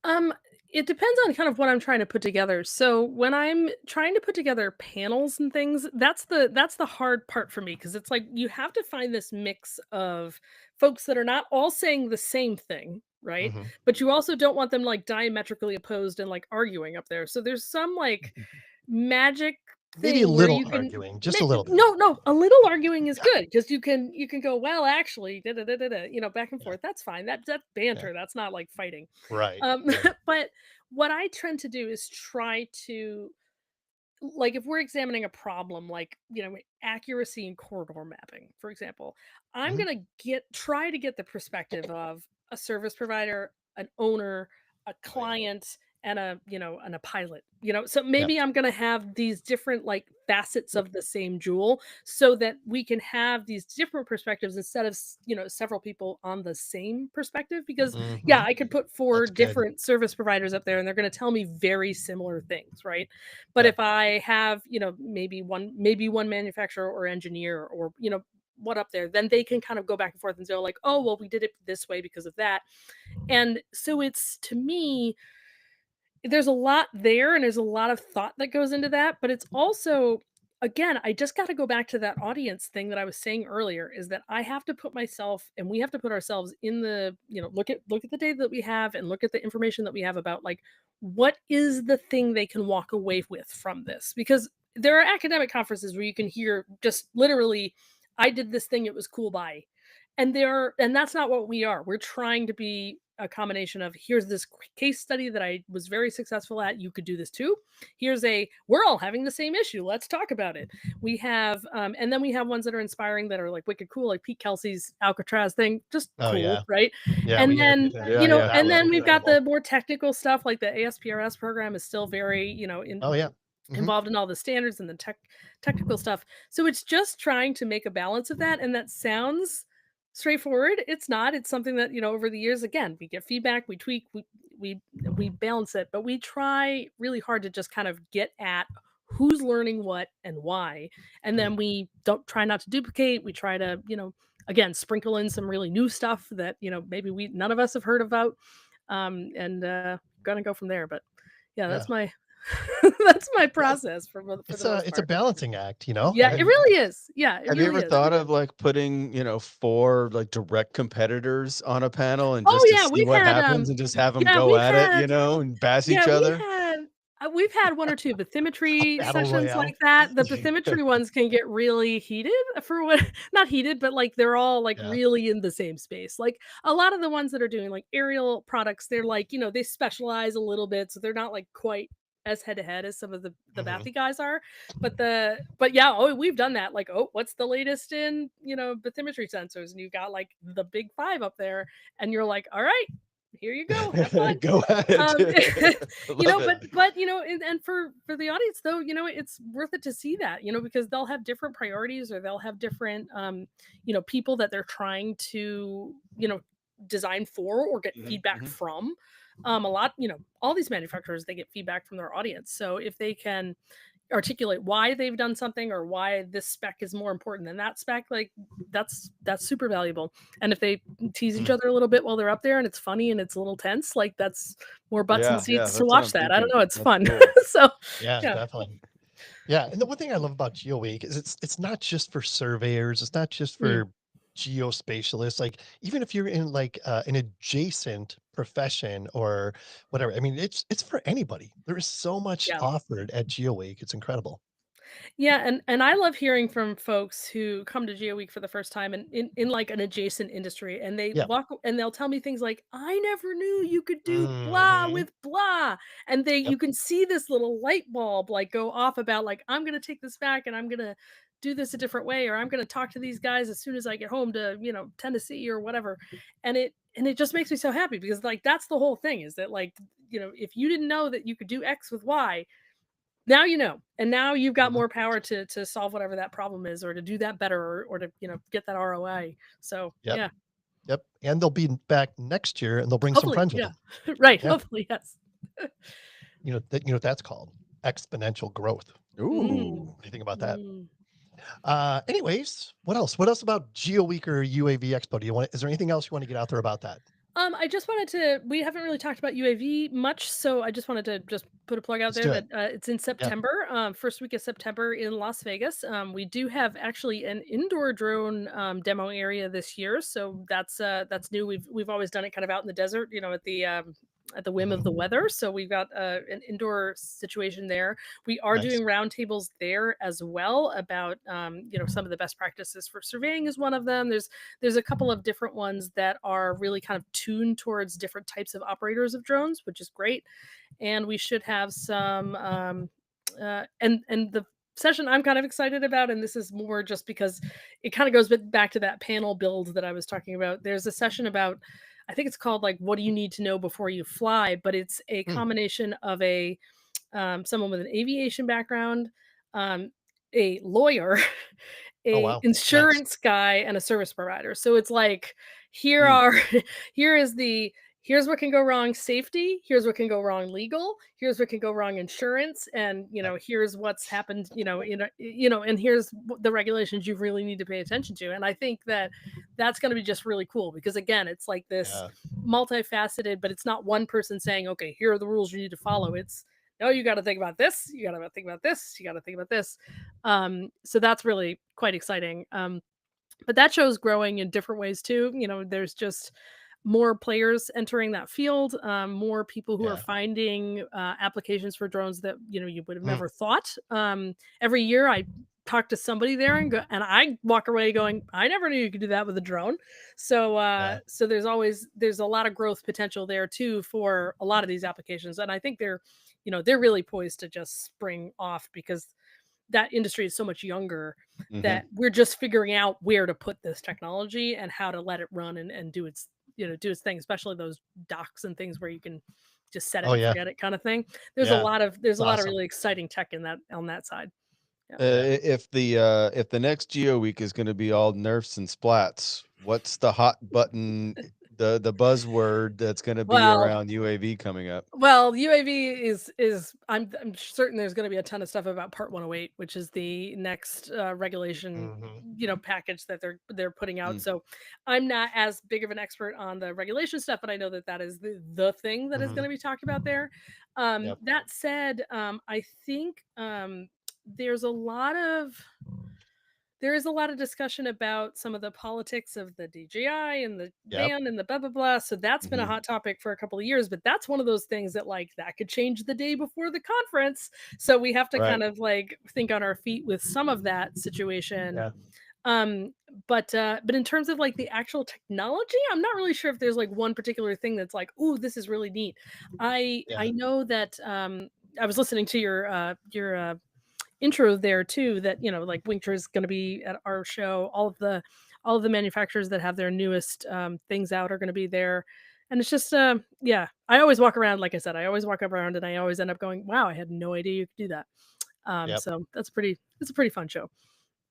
Um, it depends on kind of what I'm trying to put together. So when I'm trying to put together panels and things, that's the hard part for me because it's like you have to find this mix of folks that are not all saying the same thing, right? Hmm. But you also don't want them like diametrically opposed and like arguing up there. So there's some like magic Maybe a thing where little you can arguing, just a little bit. no, a little arguing is Yeah, good because you can go, well, actually, da, da, da, da, da, back and yeah, forth. That's fine. That's yeah. banter. That's not like fighting. Right, Um, right. but what I tend to do is try to, like, if we're examining a problem like accuracy in corridor mapping, for example, I'm Mhm. going to try to get the perspective of a service provider, an owner, a Oh, yeah. client, and a pilot. So Yeah. maybe I'm going to have these different like facets of the same jewel so that we can have these different perspectives instead of several people on the same perspective, because yeah, Mhm. I could put That's four good. different service providers up there and they're going to tell me very similar things, right? But Yeah. if I have, maybe one manufacturer or engineer or, what up there, then they can kind of go back and forth and say, like, oh, well, we did it this way because of that. And so it's, to me, there's a lot there and there's a lot of thought that goes into that, but it's also, again, I just got to go back to that audience thing that I was saying earlier, is that I have to put myself and we have to put ourselves in the, look at the data that we have and look at the information that we have about, like, what is the thing they can walk away with from this? Because there are academic conferences where you can hear just literally, I did this thing, it was cool, bye. And that's not what we are. We're trying to be a combination of, here's this case study that I was very successful at, you could do this too. We're all having the same issue, let's talk about it. We have and then we have ones that are inspiring, that are like wicked cool, like Pete Kelsey's Alcatraz thing, just Oh, cool, yeah. right? Yeah, we And then interviewed him. Yeah, yeah. That and was then we've got the incredible. more technical stuff, like the ASPRS program is still very Oh, yeah. Mhm. involved in all the standards and the technical stuff. So it's just trying to make a balance of that, and that sounds straightforward. It's not. It's something that, over the years, again, we get feedback, we tweak, we balance it, but we try really hard to just kind of get at who's learning what and why. And Mm. then we don't try not to duplicate. We try to, again, sprinkle in some really new stuff that, maybe we none of us have heard about. And gonna go from there. But yeah, Yeah. that's my that's my Yeah, process for it's the a most it's a part. balancing act. Yeah, it And really is. Yeah, it Have you really ever is. thought of like putting, four like direct competitors on a panel and Oh just to yeah, see what happens and just have them yeah, go we've at it, had and bash yeah, each other? we've had one or two bathymetry battle sessions royale. like that. The bathymetry ones can get really heated for what not heated, but like they're all like Yeah. really in the same space. Like a lot of the ones that are doing like aerial products, they're like, they specialize a little bit, so they're not like quite as head to head as some of the Mhm. bathy guys are. But yeah, oh, we've done that. Like, oh, what's the latest in, bathymetry sensors? And you've got like the big five up there, and you're like, all right, here you go, have fun. Go at it. um Love it. but and for the audience though, it's worth it to see that, because they'll have different priorities, or they'll have different people that they're trying to design for or get Mhm, feedback mhm. from. A lot, all these manufacturers, they get feedback from their audience, so if they can articulate why they've done something or why this spec is more important than that spec, like that's super valuable. And if they tease each Mm. other a little bit while they're up there and it's funny and it's a little tense, like that's more butts in Yeah, yeah, seats to that's what watch I'm that. I don't thinking. know, it's That's fun. cool. So Yeah, yeah. definitely. Yeah, and the one thing I love about GeoWeek is it's not just for surveyors, it's not just Mm. for geospatialists. Like, even if you're in like an adjacent profession or whatever, I mean, it's for anybody. There is so much Yeah. offered at GeoWeek. It's incredible. Yeah, and I love hearing from folks who come to Geoweek for the first time and in like an adjacent industry, and they Yeah. and they'll tell me things like, "I never knew you could do blah Mhm. with blah," and Yep. you can see this little light bulb like go off about like, "I'm gonna take this back and I'm gonna do this a different way, or I'm gonna talk to these guys as soon as I get home to Tennessee or whatever," and it just makes me so happy because like that's the whole thing is that like if you didn't know that you could do X with Y, now you know, and now you've got Mhm. more power to solve whatever that problem is, or to do that better, or to get that ROI. So Yep. yeah, Yep. And they'll be back next year, and they'll bring some hopefully, friends with yeah, them. right, Yeah. hopefully, yes. What that's called? Exponential growth. Mm, Ooh. What do you think about that? mm. Anyways, what else? What else about GeoWeek or UAV Expo? Is there anything else you want to get out there about that? I just wanted to. We haven't really talked about UAV much, so I just wanted to just put a plug out Let's there do that it. it's in Yeah. September, first week of September in Las Vegas. We do have actually an indoor drone demo area this year, so that's new. We've always done it kind of out in the desert, at the whim of the Mhm. weather. So we've got an indoor situation there. We are Nice. doing roundtables there as well about some of the best practices for surveying is one of them. There's a couple of different ones that are really kind of tuned towards different types of operators of drones, which is great. And we should have some and the session I'm kind of excited about, and this is more just because it kind of goes back to that panel build that I was talking about. There's a session about, I think it's called like what do you need to know before you fly, but it's a Mm. combination of a someone with an aviation background, a lawyer, Oh a wow. Nice. insurance guy, and a service provider. So it's like here Mm. are here is the here's what can go wrong safety, here's what can go wrong legal, here's what can go wrong insurance, and Yep. here's what's happened, and here's the regulations you really need to pay attention to. And I think that that's going to be just really cool because again, it's like this Yeah. multifaceted, but it's not one person saying, okay, here are the rules you need to follow. It's no, you got to think about this, you got to think about this, you got to think about this. So that's really quite exciting. But that show's growing in different ways too. There's just more players entering that field, more people who are Yeah. finding applications for drones that you would have Mm. never thought. Every year I talk to somebody there and I walk away going, I never knew you could do that with a drone. So Yeah. so there's a lot of growth potential there too for a lot of these applications, and I think they're really poised to just spring off because that industry is so much younger Mhm. that we're just figuring out where to put this technology and how to let it run and do its do its thing, especially those docks and things where you can just set it Oh and yeah. forget it kind of thing. Yeah. There's It's a lot of awesome. really exciting tech in that on that side. Yeah. Yeah. If the next Geo Week is going to be all nerfs and splats, what's the hot button, the buzzword that's going to be Well, around UAV coming up? UAV is I'm certain there's going to be a ton of stuff about Part 108, which is the next regulation Mhm. package that they're putting out. Mm. So I'm not as big of an expert on the regulation stuff, but I know that that is the thing that is going Mhm. to be talked about there. Yep. That said, I think there's a lot of there is a lot of discussion about some of the politics of the DJI and the Yep. ban and the blah blah blah. So that's been a Mhm. hot topic for a couple of years, but that's one of those things that like that could change the day before the conference. So we have to Right. kind of like think on our feet with some of that situation. Yeah. Um, but in terms of like the actual technology, I'm not really sure if there's like one particular thing that's like, ooh, this is really neat. Yeah. I know that I was listening to your intro there too that like Winkter is going to be at our show. All of the manufacturers that have their newest things out are going to be there, and it's just yeah. I always walk around, like I said, I always walk up around, and I always end up going, wow, I had no idea you could do that. Yep. So it's a pretty fun show.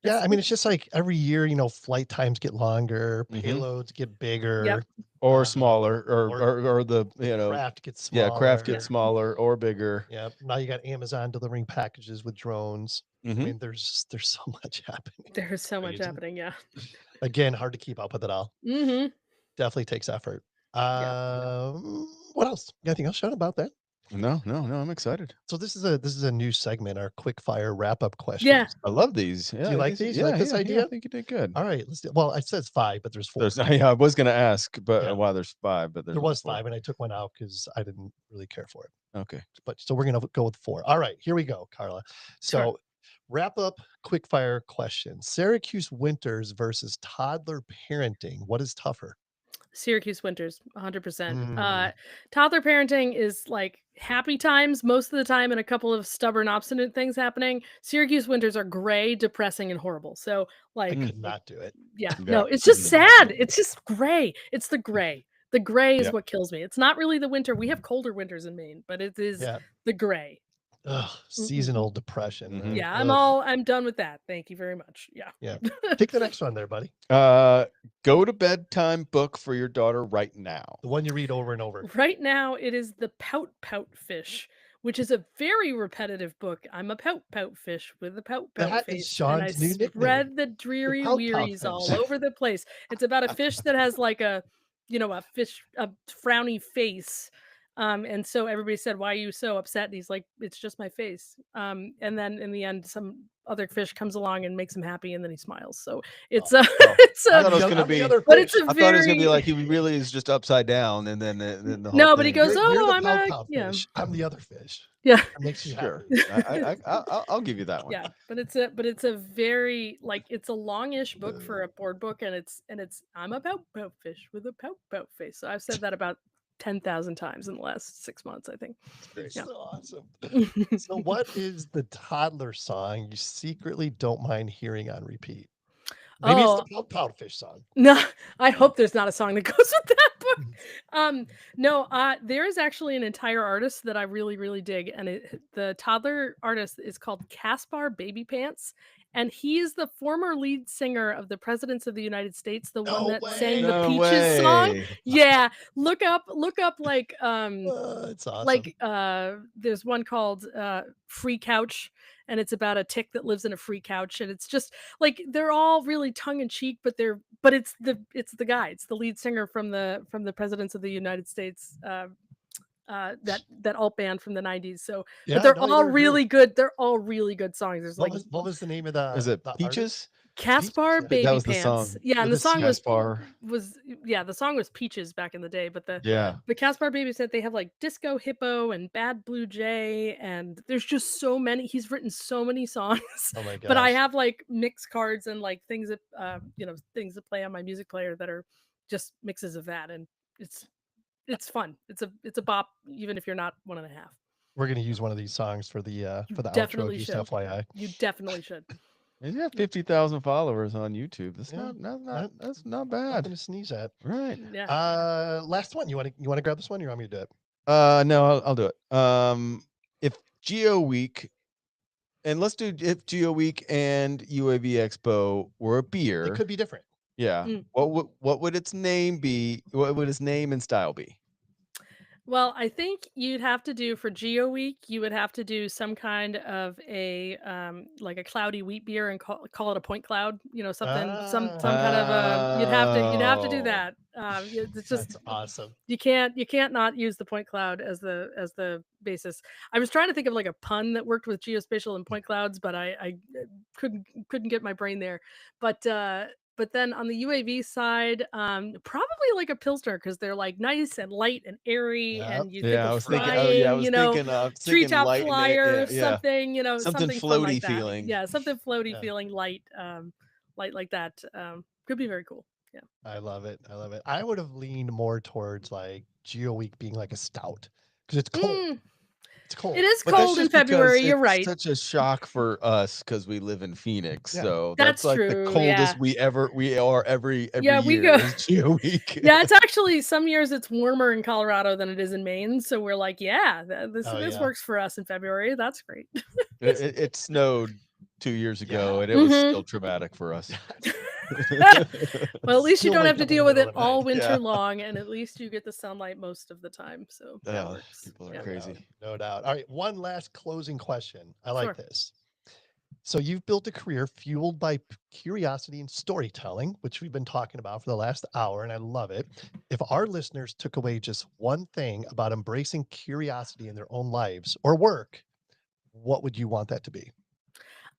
Yeah, It's I mean, it's just like every year, flight times get longer, Mhm. payloads get yep. bigger, Or um, smaller, or or the craft gets yeah, craft gets smaller. smaller or bigger. Yep. Now you got Amazon delivering packages with drones. I Mhm. mean, there's so much happening. There's so much Crazy. happening. Yeah. Again, hard to keep up with it all. Mm-hmm. Definitely takes effort. Yeah. What else? Anything else, Sean, about that? No, no, no, I'm excited. So this is a new segment, our quick fire wrap up Yeah. questions. I love these. Do you Yeah, like these these? You like yeah, this yeah, yeah, I idea? think you did good. All right, let's do. Well, it says five, but there's four. There's yeah, I was gonna ask, but Yeah, well, there's 5, but there's there only was 4. five, and I took one out because I didn't really care for it. Okay. But so we're gonna go with four. All right, here we go, Carla. Sure. So Wrap up quick fire question. Syracuse winters versus toddler parenting. What is tougher? Syracuse winters, 100%. Mm, Toddler parenting is like happy times most of the time and a couple of stubborn, obstinate things happening. Syracuse winters are gray, depressing, and horrible. So, I like, could not do it. yeah, Yeah. no, it's just Could not do sad. it. It's just gray. It's the gray. The gray is Yeah. what kills me. It's not really the winter. We have colder winters in Maine, but it is Yeah. the gray. Ugh, Mm-mm-mm. seasonal depression. Mhm. Right? Yeah, Ugh. I'm done with that. Thank you very much. Yeah. Yeah. Pick the next one there, buddy. Go to bedtime book for your daughter right now. The one you read over and over. Right now, it is the Pout Pout Fish, which is a very repetitive book. I'm a pout pout fish with a pout pout That is face, and I Sean's new nickname. spread the dreary Pout Pout wearies all Fish. over the place. It's about a fish that has like a, a frowny face. And so everybody said, "Why are you so upset?" And he's like, "It's just my face." And then in the end, some other fish comes along and makes him happy, and then he smiles. So it's a, Oh, it's I a, thought it was I'm gonna the be. other but it's fish. a I thought it was gonna be very like he really is just upside down, and then the whole no, but he thing. goes, You're "Oh, the I'm Pout a Pout yeah." fish. I'm the other fish. Yeah. That makes you Sure, happy. I'll give you that one. Yeah, but it's a very like it's a longish book for a board book, and it's I'm a pout pout fish with a pout pout face. So I've said that about 10,000 times in the last 6 months, I think. It's Yeah. so awesome. So, what is the toddler song you secretly don't mind hearing on repeat? Maybe it's the Oh, Pout Pout Fish song. no, I hope there's not a song that goes with that book. No, there is actually an entire artist that I really, really dig, and the toddler artist is called Caspar Baby Pants, and he is the former lead singer of the Presidents of the United States, the one No that sang the way. No Peaches song. way. Yeah, look up like It's awesome. there's one called Free Couch, and it's about a tick that lives in a free couch, and it's just like they're all really tongue in cheek, but it's the guy, it's the lead singer from the Presidents of the United States, that alt band from the 90s. So Yeah, but they're no, all they're really good. They're all really good songs. There's like what was the name of Is it the artist? Peaches? Caspar Yeah. That Baby was the Pants. song. Yeah, and With the a song C. Caspar. the song was Peaches back in the day, but Yeah. the Caspar Baby said they have like Disco Hippo and Bad Blue Jay, and there's just so many. He's written so many songs, Oh my but I gosh. have like mix cards and like things that things that play on my music player that are just mixes of that, and it's fun. It's a bop, even if you're not one and a half. We're gonna use one of these songs for the You outro, definitely just should. FYI. You definitely should. He's got 50,000 followers on YouTube. That's Yeah, that's not Nothing bad. to sneeze at. Right. Yeah. Last one. You want to grab this one? Or you want me to do it? No, I'll do it. If Geoweek, and let's do if Geoweek and UAV Expo were a beer. It could be different. Yeah. Mm. What would its name be? What would its name and style be? Well, I think you'd have to do for Geo Week, you would have to do some kind of a like a cloudy wheat beer and call it a point cloud, something some kind of you'd have to do Oh. that. It's just That's awesome. you can't not use the point cloud as the basis. I was trying to think of like a pun that worked with geospatial and point clouds, but I couldn't get my brain there. But then on the UAV side, probably like a Pilsner because they're like nice and light and airy, Yep. and you think Yeah, I of was thinking. flying, Oh, yeah, I was thinking. treetop light and flyer, yeah, yeah. something, Something something fun floaty like that. feeling. Yeah, something floaty Yeah. feeling, light like that. Could be very cool. Yeah. I love it. I love it. I would have leaned more towards like Geo Week being like a stout because it's cold. Mm, It's cold. it is But that's cold in just because February. You're it's right. such a shock for us because we live in Phoenix. Yeah. So That's that's like the true, coldest yeah. we are every Yeah, we year go- is Geoweek. Yeah, it's actually some years it's warmer in Colorado than it is in Maine. So we're like, yeah, this Oh, yeah. works for us in February. That's great. It snowed 2 years ago, Yeah. and it was Mhm. still traumatic for us. Well, at least you Still don't wake have to up in deal the with middle it of the all night. winter Yeah. long, and at least you get the sunlight most of the time. So that Ugh, works. people are Yeah. crazy. No doubt. All right. One last closing question. I like Sure. this. So you've built a career fueled by curiosity and storytelling, which we've been talking about for the last hour, and I love it. If our listeners took away just one thing about embracing curiosity in their own lives or work, what would you want that to be?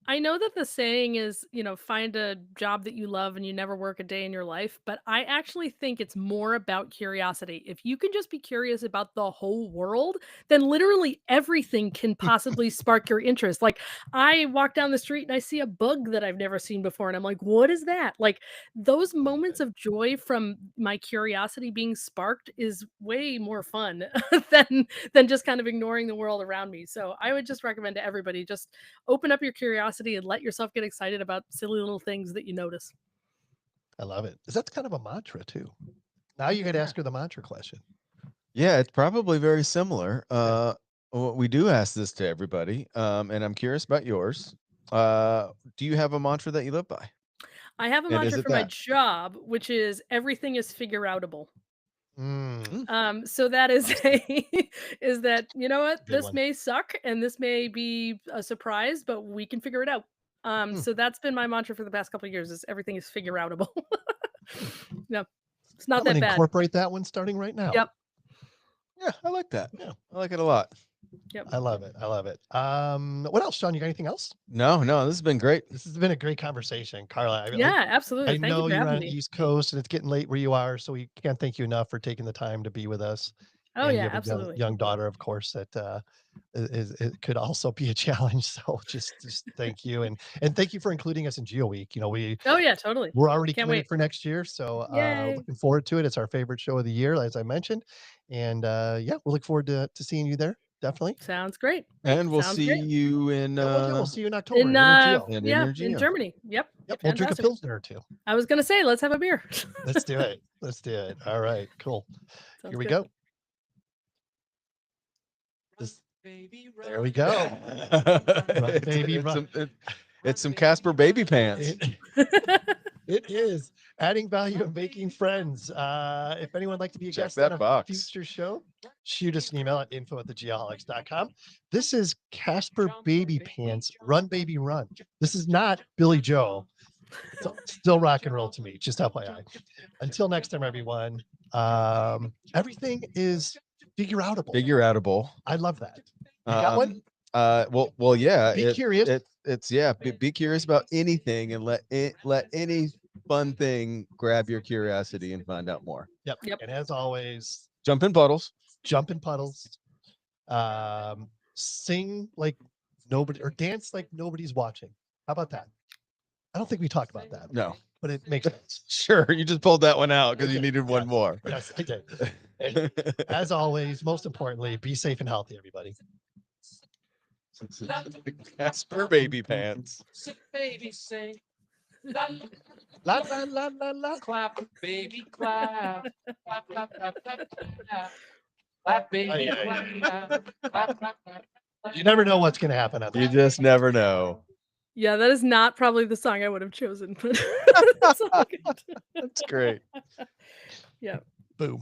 I know that the saying is, find a job that you love and you never work a day in your life, but I actually think it's more about curiosity. If you can just be curious about the whole world, then literally everything can possibly spark your interest. Like, I walk down the street and I see a bug that I've never seen before, and I'm like, what is that? Like, those moments of joy from my curiosity being sparked is way more fun than just kind of ignoring the world around me. So I would just recommend to everybody, just open up your curiosity and let yourself get excited about silly little things that you notice. I love it. That's kind of a mantra too. Now you got to ask her the mantra question. Yeah, it's probably very similar. We do ask this to everybody, and I'm curious about yours. Do you have a mantra that you live by? I have a And is mantra it for my that? job, which is everything is figure outable. Mm, So that is is that, you know what, good this one. may suck and this may be a surprise, but we can figure it out. Hmm. So that's been my mantra for the past couple of years, is everything is figure outable. No, it's I'm not going that to bad. incorporate that one starting right now. Yep. Yeah, I like that. Yeah. I like it a lot. Yep. I love it. I love it. What else, Sean? You got anything else? No, this has been great. This has been a great conversation, Carla. Yeah, I absolutely. Thank you know for you're having on the me. East Coast and it's getting late where you are, so we can't thank you enough for taking the time to be with us. Oh And you yeah, have a absolutely. young daughter, of course, that it could also be a challenge. So just thank you, and thank you for including us in Geoweek. Oh yeah, totally. We're already Can't committed wait. for next year, so Yay. looking forward to it. It's our favorite show of the year, as I mentioned, and yeah, we'll look forward to seeing you there. Definitely. Sounds great. And we'll Sounds see great. you in Yeah, we'll see you in October. in In Energeo. Germany. Yep. Yep, we'll drink a Fantastic. pilsner or two. I was gonna say, let's have a beer. Let's do it. Let's do it. All right, cool. Sounds Here we good. go. There we go. Run, baby, run. It's some Casper baby pants. It is adding value and making friends. If anyone would like to be a Check guest that on a box. future show, shoot us an email at info@thegeoholics.com. This is Casper Baby Pants, Run Baby Run. This is not Billy Joe. It's still rock and roll to me, just FYI. Until next time, everyone, everything is figure outable. Figure outable. I love that. You got one? Well, yeah. Be curious. It's yeah. Be curious about anything and let any fun thing grab your curiosity and find out more. Yep. Yep. And as always, Jump in puddles. jump in puddles. Sing like nobody or dance like nobody's watching. How about that? I don't think we talked about that. No. But it makes sense. Sure. You just pulled that one out because you Okay, needed one yes, more. Yes, I did. And as always, most importantly, be safe and healthy, everybody. Casper baby pants. Baby, sing. La la la la la. Clap, baby, clap. Clap, clap, clap, clap, clap. Clap, baby, Aye, aye, clap. Clap, clap, clap. You never know what's going to happen on You that. just never know. Yeah, that is not probably the song I would have chosen, but it's all good. That's great. Yeah. Boom.